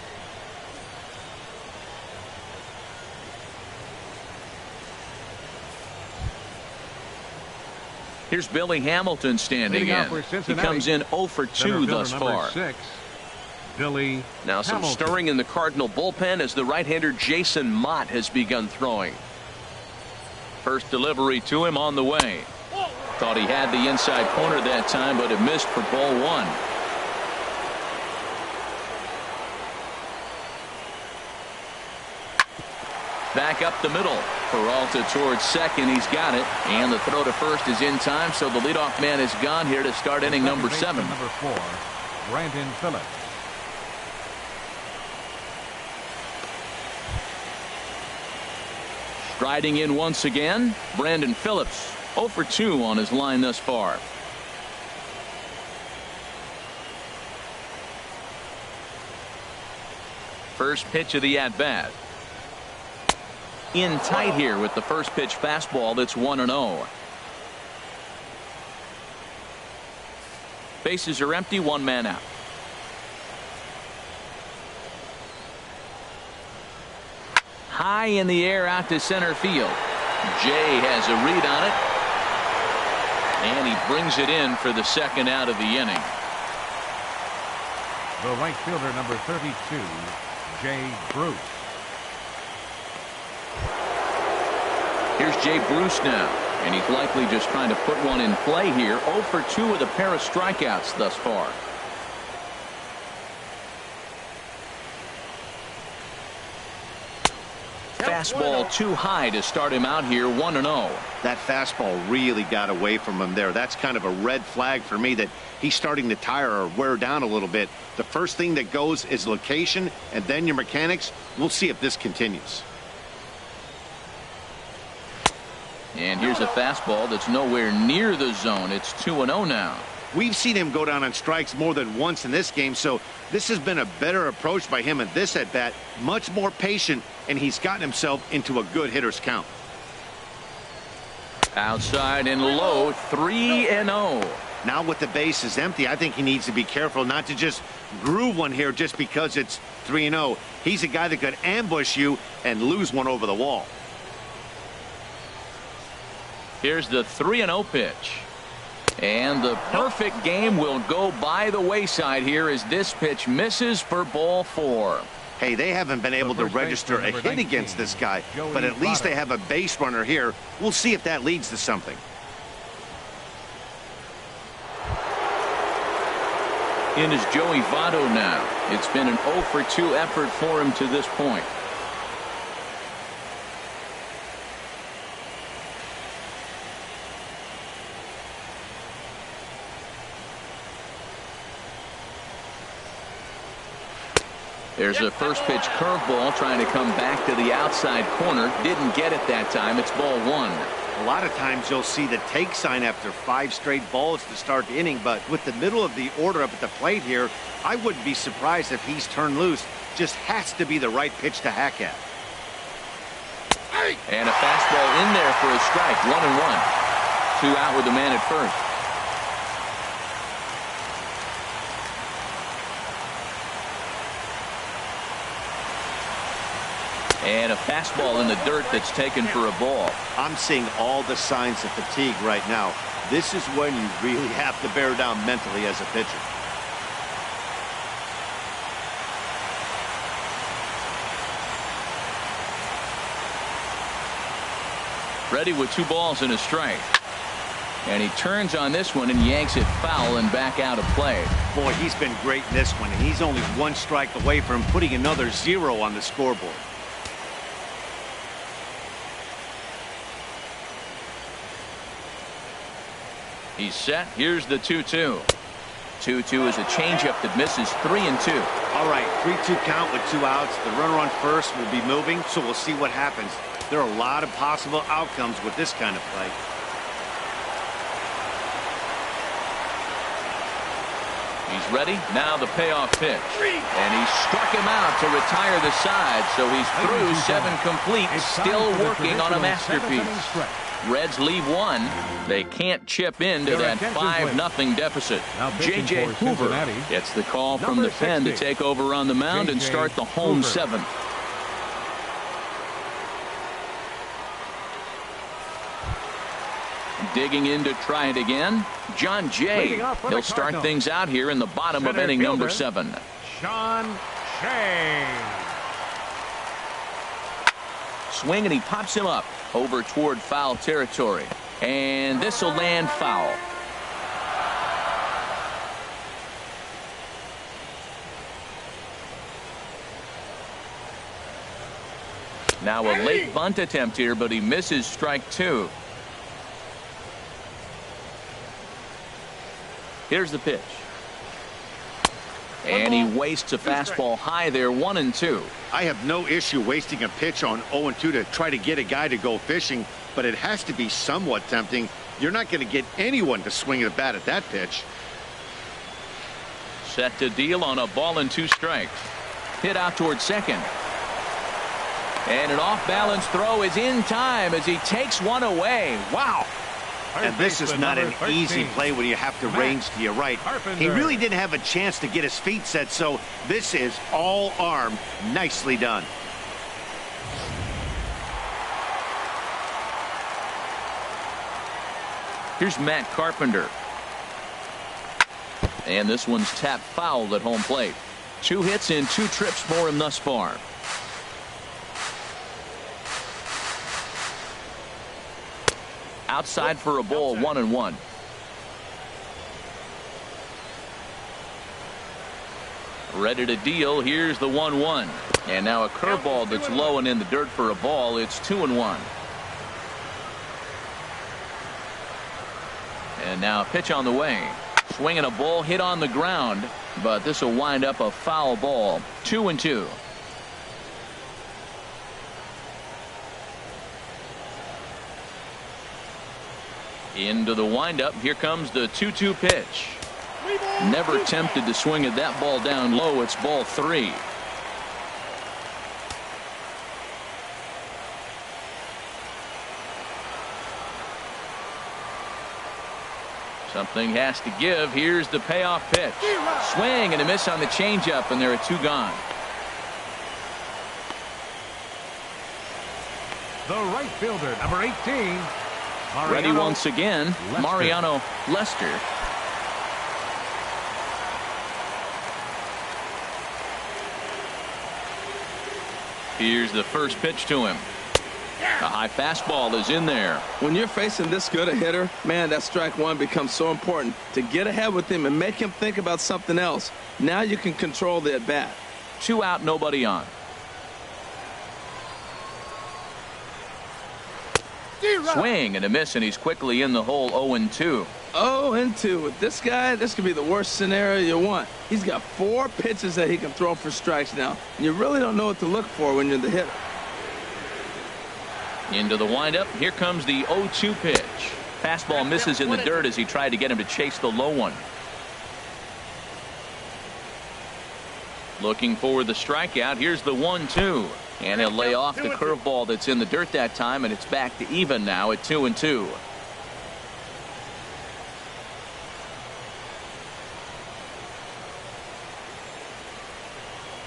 Here's Billy Hamilton standing in. He comes in 0 for 2 thus far.
Billy
now some
Hamilton.
stirring in the Cardinal bullpen as the right-hander Jason Mott has begun throwing. First delivery to him on the way. Thought he had the inside corner that time, but it missed for ball 1. Back up the middle. Peralta towards second. He's got it. And the throw to first is in time, so the leadoff man is gone here to start inning number 7.
Number 4, Brandon Phillips.
Striding in once again, Brandon Phillips. 0 for 2 on his line thus far. First pitch of the at-bat. In tight here with the first pitch fastball that's 1-0. Bases are empty, 1 man out. High in the air out to center field. Jay has a read on it. And he brings it in for the second out of the inning.
The right fielder, number 32, Jay Bruce.
Here's Jay Bruce now, and he's likely just trying to put one in play here. 0 for 2 with a pair of strikeouts thus far. Fastball too high to start him out here, 1-0.
That fastball really got away from him there. That's kind of a red flag for me that he's starting to tire or wear down a little bit. The first thing that goes is location and then your mechanics. We'll see if this continues.
And here's a fastball that's nowhere near the zone. It's 2-0 now.
We've seen him go down on strikes more than once in this game, so this has been a better approach by him at this at-bat. Much more patient, and he's gotten himself into a good hitter's count.
Outside and low, 3-0.
Now with the bases empty, I think he needs to be careful not to just groove one here just because it's 3-0. He's a guy that could ambush you and lose one over the wall.
Here's the 3-0 pitch. And the perfect game will go by the wayside here as this pitch misses for ball 4.
Hey, they haven't been able to register a hit against this guy, but at least they have a base runner here. We'll see if that leads to something.
In is Joey Votto now. It's been an 0 for 2 effort for him to this point. There's a first pitch curveball trying to come back to the outside corner. Didn't get it that time. It's ball one.
A lot of times you'll see the take sign after 5 straight balls to start the inning, but with the middle of the order up at the plate here, I wouldn't be surprised if he's turned loose. Just has to be the right pitch to hack at.
And a fastball in there for a strike. 1-1. 2 out with the man at first. And a fastball in the dirt that's taken for a ball.
I'm seeing all the signs of fatigue right now. This is when you really have to bear down mentally as a pitcher.
Ready with 2 balls and a strike. And he turns on this one and yanks it foul and back out of play.
Boy, he's been great in this one, and he's only 1 strike away from putting another 0 on the scoreboard.
He's set. Here's the 2-2. 2-2 is a changeup that misses. 3-2.
All right, 3-2 count with 2 outs. The runner on first will be moving, so we'll see what happens. There are a lot of possible outcomes with this kind of play.
He's ready. Now the payoff pitch. And he struck him out to retire the side, so he's through 7 complete, still working on a masterpiece. Reds leave 1. They can't chip into that 5-0 deficit. J.J. Hoover gets the call from the pen to take over on the mound and start the home 7th. Digging in to try it again, John Jay. He'll start things out here in the bottom of inning number 7.
Sean Shea.
Swing, and he pops him up over toward foul territory. And this will land foul. Now a late bunt attempt here, but he misses strike 2. Here's the pitch. And he wastes a fastball high there. 1-2.
I have no issue wasting a pitch on 0-2 to try to get a guy to go fishing, but it has to be somewhat tempting. You're not going to get anyone to swing a bat at that pitch.
Set to deal on a ball and 2 strikes. Hit out towards second. And an off-balance throw is in time as he takes one away. Wow.
And this is not an easy play when you have to range to your right. He really didn't have a chance to get his feet set, so this is all arm. Nicely done.
Here's Matt Carpenter. And this one's tapped foul at home plate. 2 hits and 2 trips for him thus far. Outside for a ball. 1-1. Ready to deal. Here's the 1-1. And now a curveball that's low and in the dirt for a ball. It's 2-1. And now a pitch on the way. Swinging a ball hit on the ground, but this will wind up a foul ball. 2-2. Into the windup. Here comes the 2-2 pitch. Never tempted to swing at that ball down low. It's ball 3. Something has to give. Here's the payoff pitch. Swing and a miss on the changeup, and there are 2 gone.
The right fielder, number 18.
Ready once again, Mariano Lester. Here's the first pitch to him. A high fastball is in there.
When you're facing this good a hitter, man, that strike 1 becomes so important to get ahead with him and make him think about something else. Now you can control the at bat.
2 out, nobody on. Swing and a miss, and he's quickly in the hole. 0-2.
0-2 with this guy. This could be the worst scenario you want. He's got 4 pitches that he can throw for strikes now. And you really don't know what to look for when you're the hitter.
Into the windup. Here comes the 0-2 pitch. Fastball misses in the dirt as he tried to get him to chase the low one. Looking for the strikeout. Here's the 1-2. And he'll lay off the curveball that's in the dirt that time, and it's back to even now at 2-2.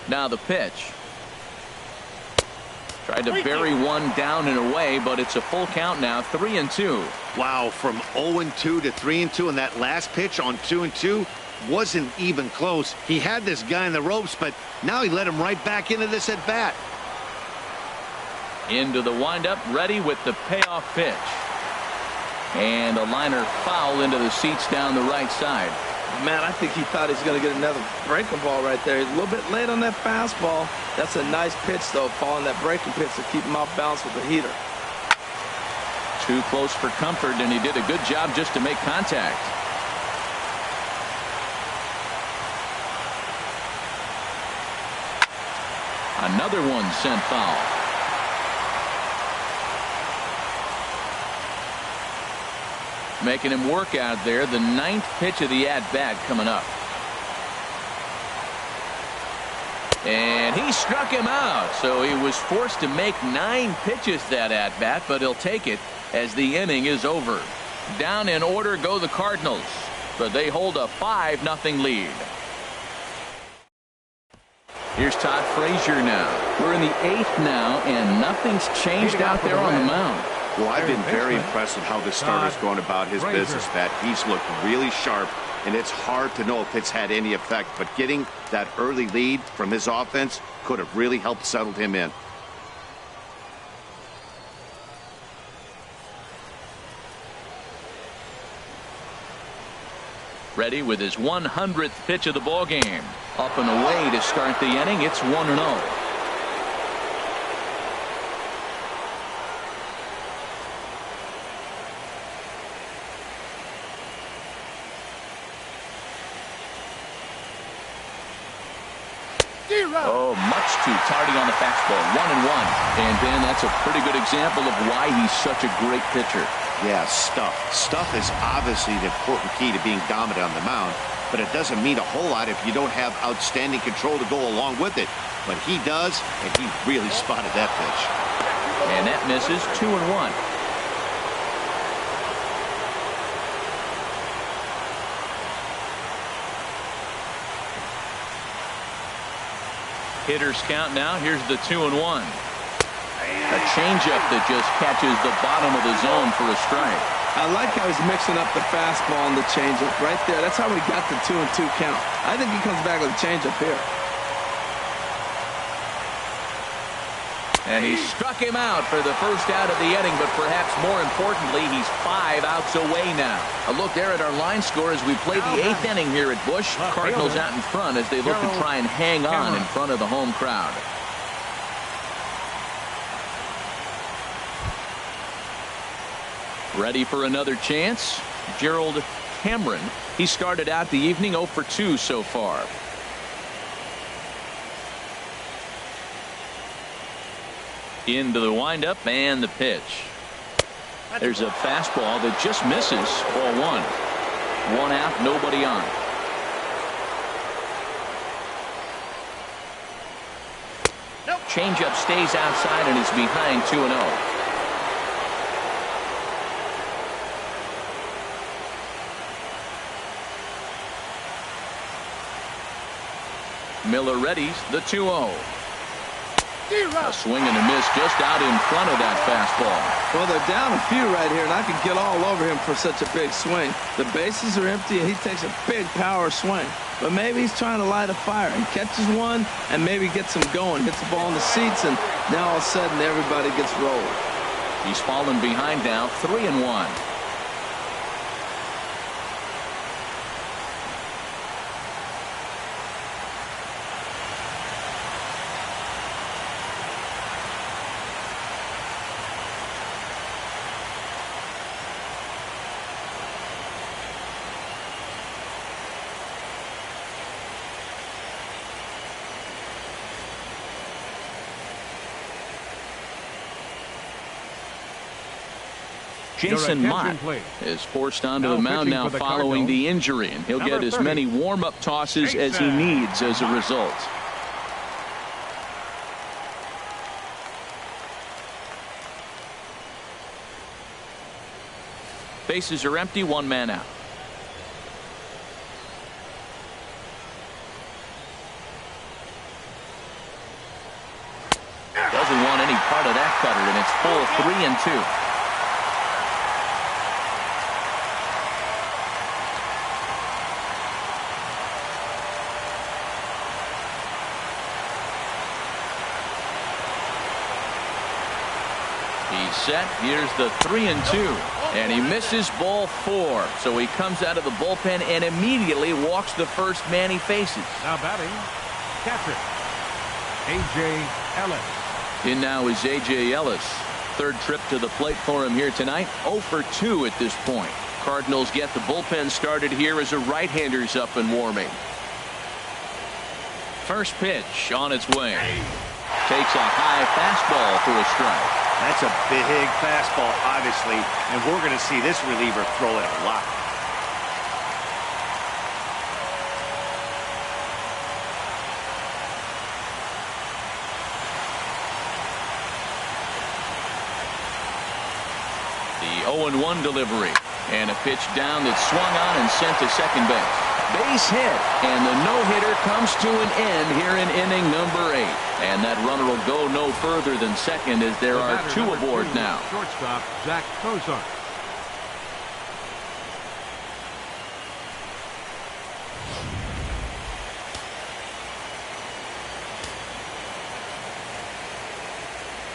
Now the pitch. Tried to bury one down and away, but it's a full count now, 3-2.
Wow, from 0-2 to 3-2, and that last pitch on 2-2 wasn't even close. He had this guy in the ropes, but now he let him right back into this at bat.
Into the windup, ready with the payoff pitch. And a liner foul into the seats down the right side.
Man, I think he thought he was going to get another breaking ball right there. He's a little bit late on that fastball. That's a nice pitch, though, following that breaking pitch to keep him off balance with the heater.
Too close for comfort, and he did a good job just to make contact. Another one sent foul. Making him work out there. The 9th pitch of the at-bat coming up. And he struck him out. So he was forced to make 9 pitches that at-bat, but he'll take it as the inning is over. Down in order go the Cardinals, but they hold a 5-0 lead. Here's Todd Frazier now. We're in the 8th now, and nothing's changed out there on the mound.
Well, I've been very impressed with how the starter's going about his business, Pat. He's looked really sharp, and it's hard to know if it's had any effect, but getting that early lead from his offense could have really helped settle him in.
Ready with his 100th pitch of the ball game. Up and away to start the inning. It's 1-0. Oh, much too tardy on the fastball. 1-1. And Ben, that's a pretty good example of why he's such a great pitcher.
Yeah, stuff. Stuff is obviously the important key to being dominant on the mound, but it doesn't mean a whole lot if you don't have outstanding control to go along with it. But he does, and he really spotted that pitch.
And that misses. 2-1. Hitters count now. Here's the 2-1. A changeup that just catches the bottom of the zone for a strike.
I like how he's mixing up the fastball and the changeup right there. That's how we got the 2-2 count. I think he comes back with a changeup here.
And he struck him out for the first out of the inning, but perhaps more importantly, he's 5 outs away now. A look there at our line score as we play the 8th inning here at Busch. Cardinals out in front as they look to try and hang on in front of the home crowd. Ready for another chance? Gerald Cameron. He started out the evening 0 for 2 so far. Into the windup and the pitch. There's a fastball that just misses. Ball 1. 1 out, nobody on. Changeup stays outside and is behind 2-0. Miller readies the 2-0. A swing and a miss just out in front of that fastball.
Well, they're down a few right here, and I can get all over him for such a big swing. The bases are empty, and he takes a big power swing. But maybe he's trying to light a fire. He catches one and maybe gets him going. Hits the ball in the seats, and now all of a sudden everybody gets rolling.
He's fallen behind now, 3-1. Jason Mott
please.
is forced onto
Now
the mound
pitching
now
for the
following
Cardinals,
the injury, and he'll
number
get as
30.
many warm-up tosses as he needs as a result. Bases are empty, one man out. Doesn't want any part of that cutter, and it's full 3-2. He's set. Here's the 3-2. And he misses ball 4. So he comes out of the bullpen and immediately walks the first man he faces.
Now batting, catcher, A.J. Ellis.
In now is A.J. Ellis. Third trip to the plate for him here tonight. 0 for 2 at this point. Cardinals get the bullpen started here as a right-hander's up and warming. First pitch on its way. Takes a high fastball for a strike.
That's a big fastball, obviously, and we're going to see this reliever throw it a lot.
The 0-1 delivery, and a pitch down that's swung on and sent to second base. Base hit, and the no-hitter comes to an end here in inning number 8. And that runner will go no further than second as there are 2 aboard now.
Shortstop Zach Cozart.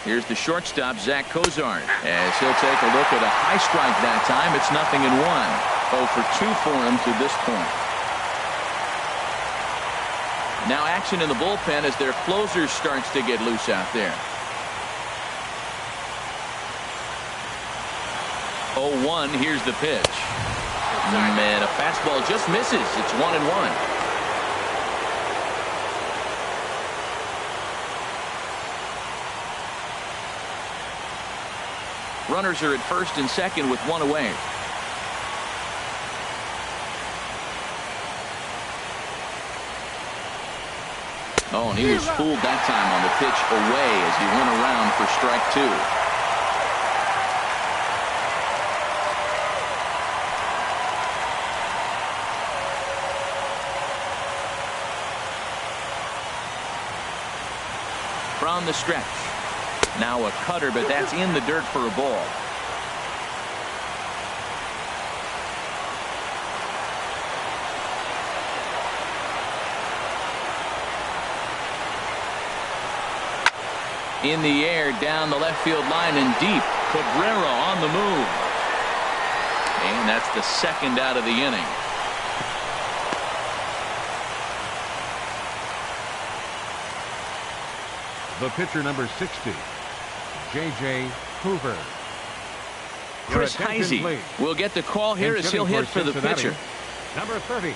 Here's the shortstop, Zach Cozart, as he'll take a look at a high strike that time. It's 0-1. 0 for 2 for him to this point. Now action in the bullpen as their closer starts to get loose out there. 0-1. Here's the pitch. Man, a fastball just misses. It's 1-1. Runners are at first and second with 1 away. Oh, and he was fooled that time on the pitch away as he went around for strike 2. From the stretch. Now a cutter, but that's in the dirt for a ball. In the air, down the left field line and deep. Cabrera on the move. And that's the second out of the inning.
The pitcher, number 60, J.J. Hoover.
Chris Heisey will get the call here as he'll hit for the pitcher.
Number 30,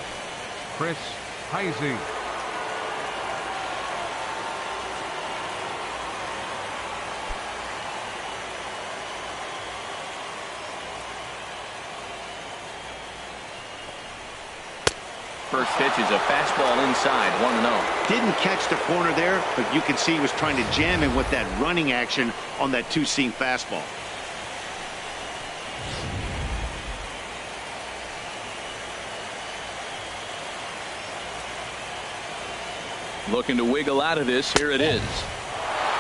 Chris Heisey.
First pitch is a fastball inside, 1-0.
Didn't catch the corner there, but you can see he was trying to jam him with that running action on that 2-seam fastball.
Looking to wiggle out of this. Here it is.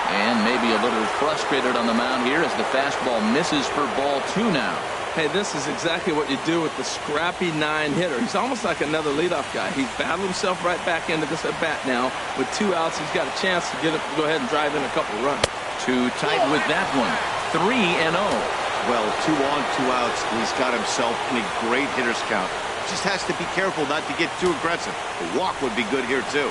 And maybe a little frustrated on the mound here as the fastball misses for ball 2 now.
Hey, this is exactly what you do with the scrappy 9-hitter. He's almost like another leadoff guy. He's battled himself right back into this at bat now. With 2 outs, he's got a chance to go ahead and drive in a couple runs.
Too tight with that one. 3-0.
Well, 2 on, 2 outs, and he's got himself in a great hitter's count. Just has to be careful not to get too aggressive. A walk would be good here, too.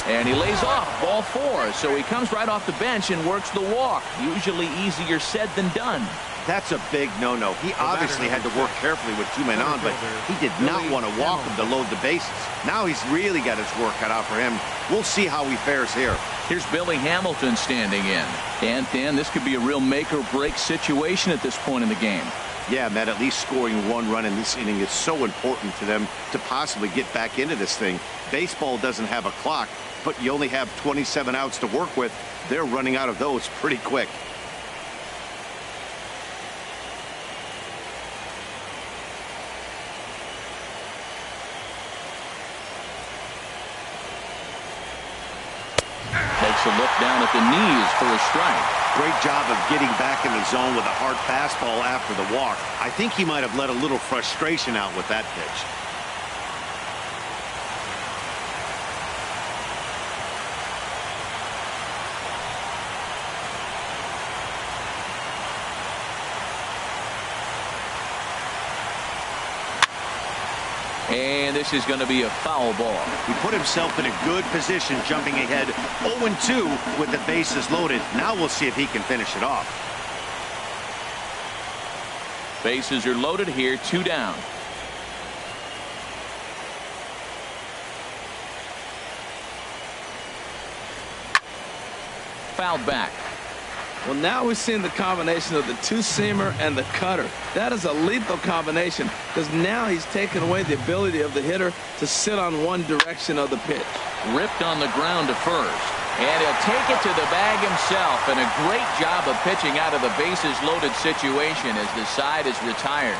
And he lays off ball 4. So he comes right off the bench and works the walk. Usually easier said than done.
That's a big no-no. He obviously had to work carefully with 2 men on, but he did not want to walk him to load the bases. Now he's really got his work cut out for him. We'll see how he fares here.
Here's Billy Hamilton standing in. And Dan, this could be a real make-or-break situation at this point in the game.
Yeah, Matt, at least scoring 1 run in this inning is so important to them to possibly get back into this thing. Baseball doesn't have a clock, but you only have 27 outs to work with. They're running out of those pretty quick.
Takes a look down at the knees for a strike.
Great job of getting back in the zone with a hard fastball after the walk. I think he might have let a little frustration out with that pitch.
And this is going to be a foul ball.
He put himself in a good position jumping ahead 0-2 with the bases loaded. Now we'll see if he can finish it off.
Bases are loaded here, 2 down. Fouled back.
Well, now we're seeing the combination of the 2-seamer and the cutter. That is a lethal combination because now he's taken away the ability of the hitter to sit on one direction of the pitch.
Ripped on the ground to first. And he'll take it to the bag himself. And a great job of pitching out of the bases loaded situation as the side is retired.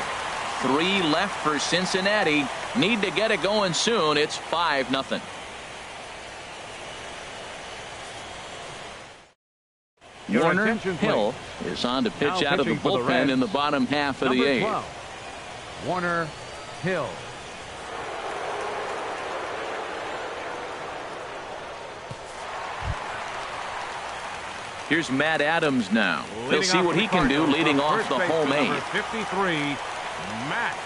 3 left for Cincinnati. Need to get it going soon. It's 5-0. Warner Hill is on to pitch out of the bullpen in the bottom half of the 8th.
Warner Hill.
Here's Matt Adams now. We'll see what he can do leading off the home 8.
53, Matt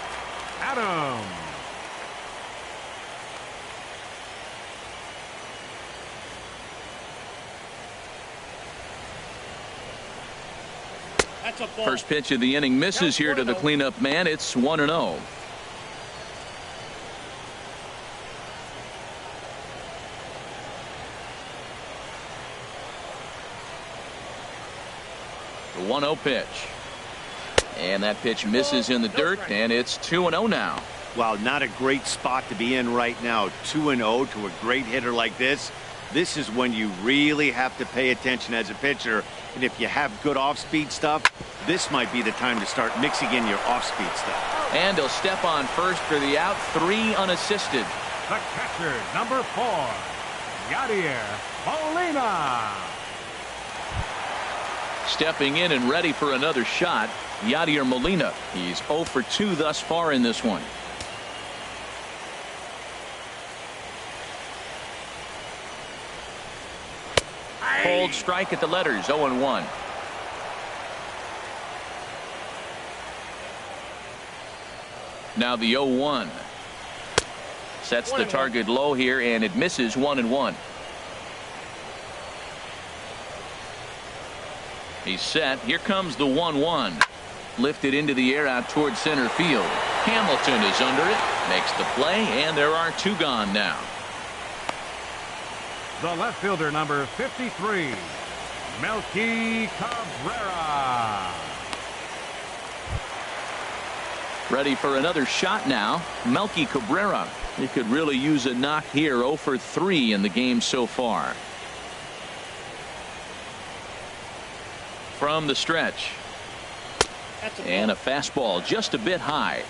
Adams.
First pitch of the inning misses here to the cleanup man. It's 1-0. The 1-0 pitch. And that pitch misses in the dirt, and it's 2-0 now.
Wow, not a great spot to be in right now. 2-0 to a great hitter like this. This is when you really have to pay attention as a pitcher. And if you have good off-speed stuff, this might be the time to start mixing in your off-speed stuff.
And he'll step on first for the out, 3 unassisted.
The catcher, number 4, Yadier Molina.
Stepping in and ready for another shot, Yadier Molina. He's 0 for 2 thus far in this one. Cold strike at the letters, 0-1. Now the 0-1. Sets the target low here, and it misses 1-1. He's set. Here comes the 1-1. Lifted into the air out towards center field. Hamilton is under it. Makes the play, and there are 2 gone now.
The left fielder, number 53, Melky Cabrera.
Ready for another shot now. Melky Cabrera. He could really use a knock here. 0 for 3 in the game so far. From the stretch. And a fastball just a bit high.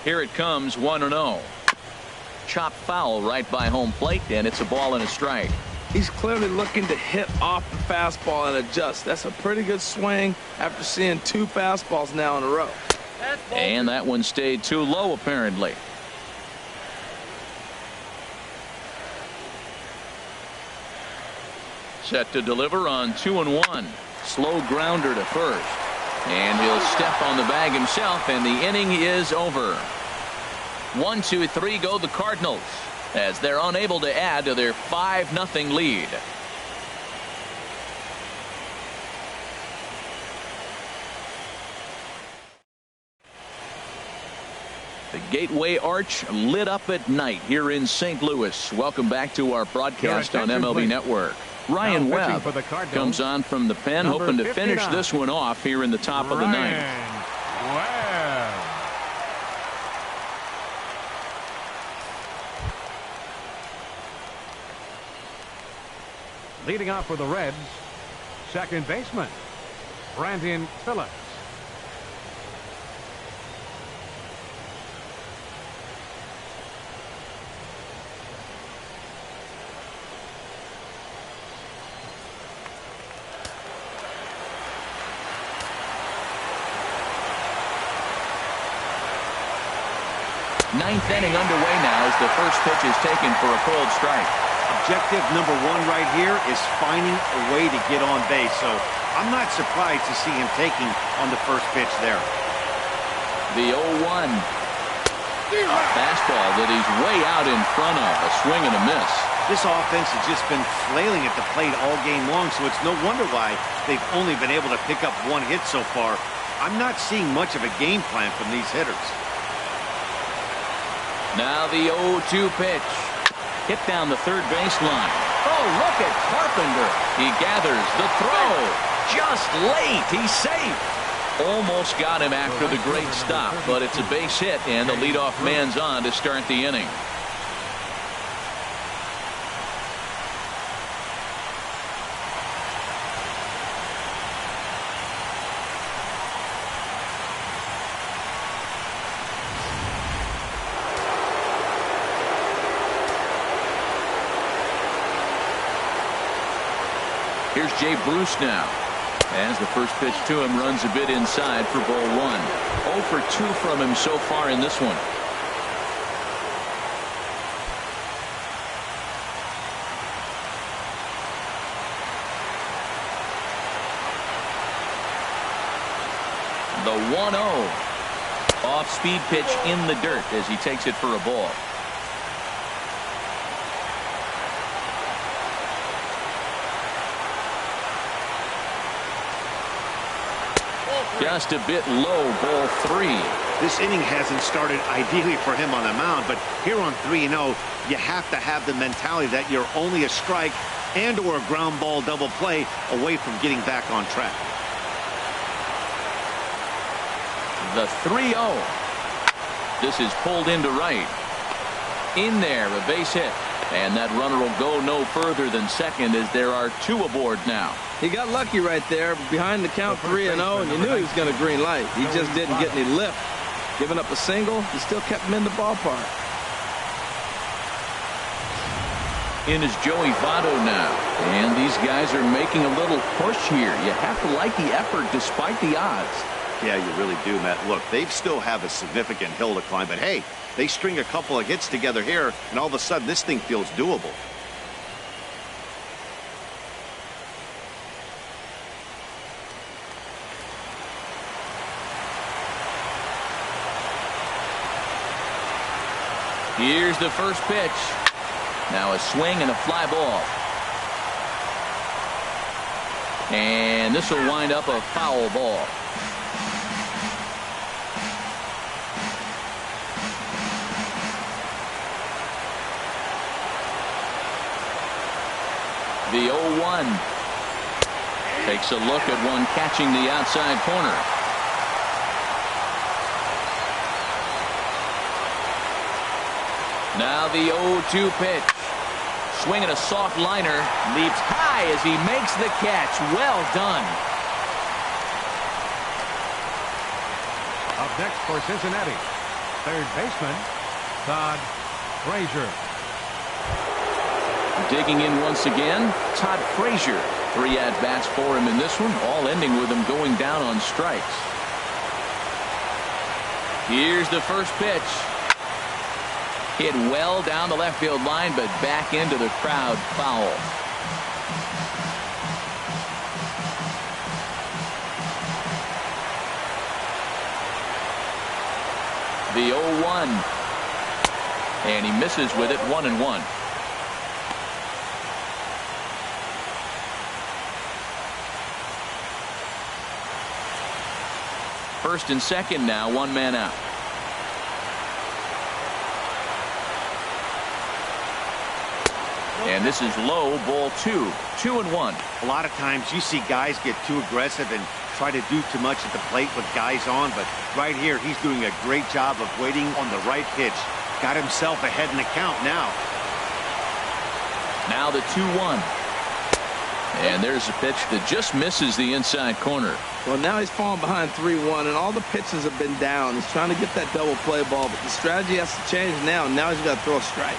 Here it comes, 1-0. Chop foul right by home plate, and it's a ball and a strike.
He's clearly looking to hit off the fastball and adjust. That's a pretty good swing after seeing 2 fastballs now in a row.
And that one stayed too low, apparently. Set to deliver on 2-1. Slow grounder to first. And he'll step on the bag himself, and the inning is over. 1-2-3 go the Cardinals as they're unable to add to their 5-0 lead. The Gateway Arch lit up at night here in St. Louis. Welcome back to our broadcast on MLB Network. Ryan Webb comes on from the pen, hoping to finish this one off here in the top of the ninth.
Webb. Leading off for the Reds, second baseman Brandon Phillips.
Ninth inning underway now as the first pitch is taken for a cold strike.
Objective number one right here is finding a way to get on base. So I'm not surprised to see him taking on the first pitch there.
The 0-1. A fastball that he's way out in front of. A swing and a miss.
This offense has just been flailing at the plate all game long, so it's no wonder why they've only been able to pick up one hit so far. I'm not seeing much of a game plan from these hitters.
Now the 0-2 pitch. Hit down the third baseline. Oh, look at Carpenter. He gathers the throw. Just late. He's safe. Almost got him after the great stop, but it's a base hit, and the leadoff man's on to start the inning. Here's Jay Bruce now. As the first pitch to him runs a bit inside for ball one. 0 for 2 from him so far in this one. The 1-0. Off-speed pitch in the dirt as he takes it for a ball. Just a bit low, ball 3.
This inning hasn't started ideally for him on the mound, but here on 3-0, you have to have the mentality that you're only a strike and or a ground ball double play away from getting back on track.
The 3-0. This is pulled into right. In there, a base hit. And that runner will go no further than second as there are 2 aboard now.
He got lucky right there behind the count 3-0, and you knew he was going to green light. He just didn't get any lift. Giving up a single, he still kept him in the ballpark.
In is Joey Votto now. And these guys are making a little push here. You have to like the effort despite the odds.
Yeah, you really do, Matt. Look, they still have a significant hill to climb, but hey, they string a couple of hits together here, and all of a sudden this thing feels doable.
Here's the first pitch. Now a swing and a fly ball. And this will wind up a foul ball. The 0-1. Takes a look at one catching the outside corner. Now the 0-2 pitch. Swinging a soft liner. Leaps high as he makes the catch. Well done.
Up next for Cincinnati, third baseman Todd Frazier.
Digging in once again, Todd Frazier. 3 at-bats for him in this one, all ending with him going down on strikes. Here's the first pitch. Hit well down the left field line, but back into the crowd foul. The 0-1. And he misses with it, 1-1. First and second now, one man out. And this is low, ball 2. 2-1.
A lot of times you see guys get too aggressive and try to do too much at the plate with guys on, but right here he's doing a great job of waiting on the right pitch. Got himself ahead in the count now.
Now the 2-1. And there's a pitch that just misses the inside corner.
Well, now he's falling behind 3-1, and all the pitches have been down. He's trying to get that double play ball, but the strategy has to change now. Now he's got to throw a strike.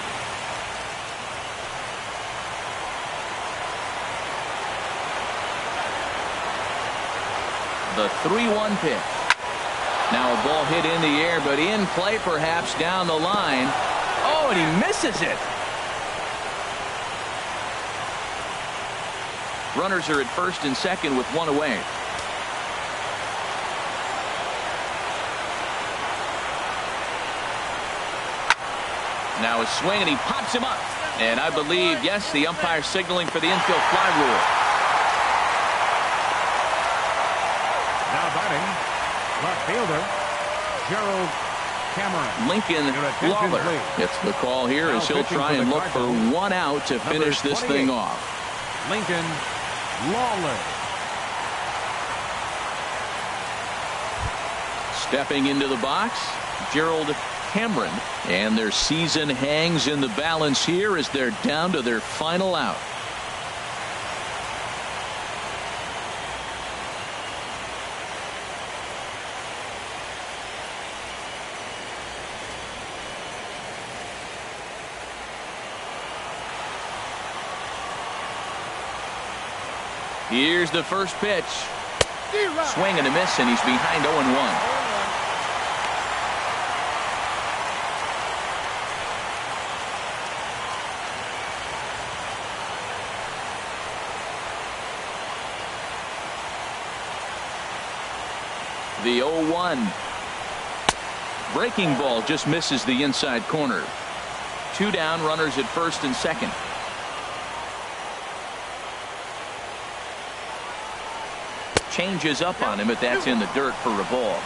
The 3-1 pitch. Now a ball hit in the air, but in play perhaps down the line. Oh, and he misses it. Runners are at first and second with one away. Now a swing, and he pops him up. And I believe, yes, the umpire signaling for the infield fly rule.
Now batting, left fielder, Gerald Cameron.
Lincoln Lawler gets the call here as he'll try and look for one out to finish this thing off.
Lincoln Lawler.
Stepping into the box, Gerald Cameron. And their season hangs in the balance here as they're down to their final out. Here's the first pitch. Swing and a miss, and he's behind 0-1. The 0-1. Breaking ball just misses the inside corner. 2 down, runners at first and second. Changes up on him, but that's in the dirt for a ball.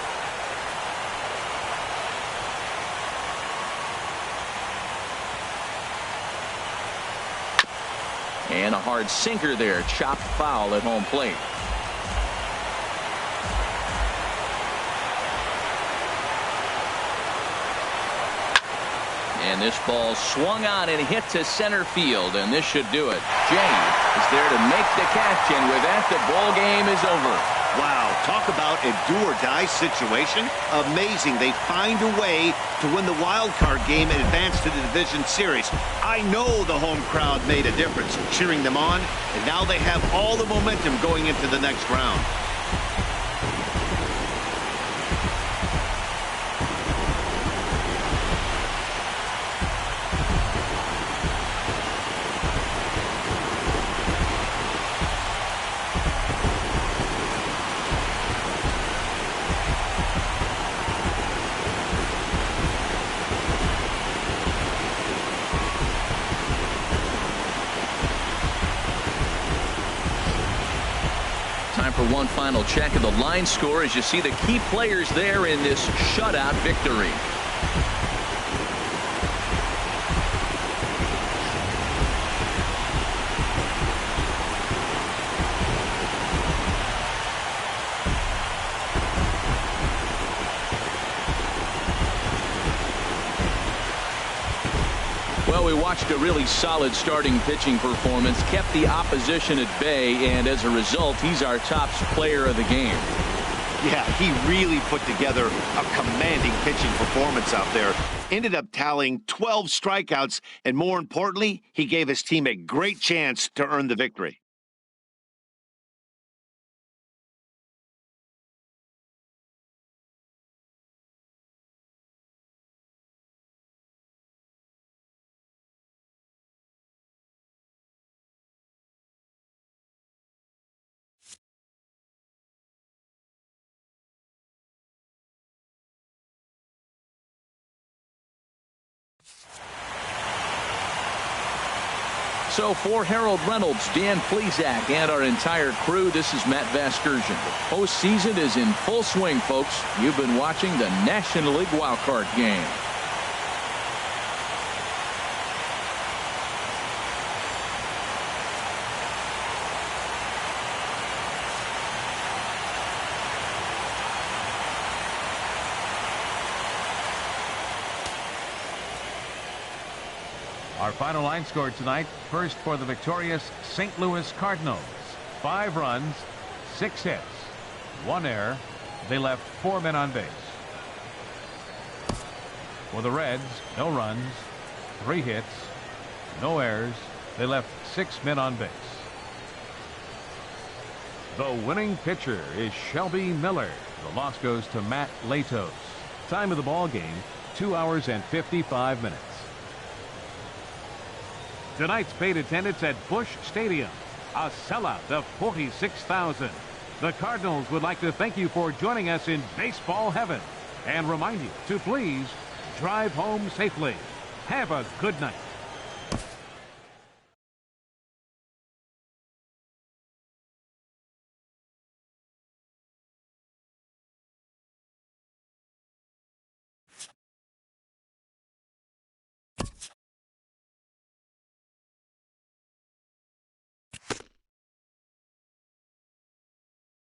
And a hard sinker there, chopped foul at home plate. And this ball swung on and hit to center field, and this should do it. Jay is there to make the catch, and with that, the ball game is over.
Wow, talk about a do-or-die situation. Amazing. They find a way to win the wild card game and advance to the division series. I know the home crowd made a difference cheering them on, and now they have all the momentum going into the next round.
Time for one final check of the line score as you see the key players there in this shutout victory. Well, we watched a really solid starting pitching performance, kept the opposition at bay, and as a result, he's our top player of the game.
Yeah, he really put together a commanding pitching performance out there. Ended up tallying 12 strikeouts, and more importantly, he gave his team a great chance to earn the victory.
So for Harold Reynolds, Dan Plesac, and our entire crew, this is Matt Vasgersian. The postseason is in full swing, folks. You've been watching the National League wildcard game.
Our final line score tonight, first for the victorious St. Louis Cardinals. 5 runs, 6 hits, 1 error. They left 4 men on base. For the Reds, no runs, 3 hits, no errors. They left 6 men on base. The winning pitcher is Shelby Miller. The loss goes to Matt Latos. Time of the ball game, 2 hours and 55 minutes. Tonight's paid attendance at Busch Stadium, a sellout of 46,000. The Cardinals would like to thank you for joining us in baseball heaven and remind you to please drive home safely. Have a good night.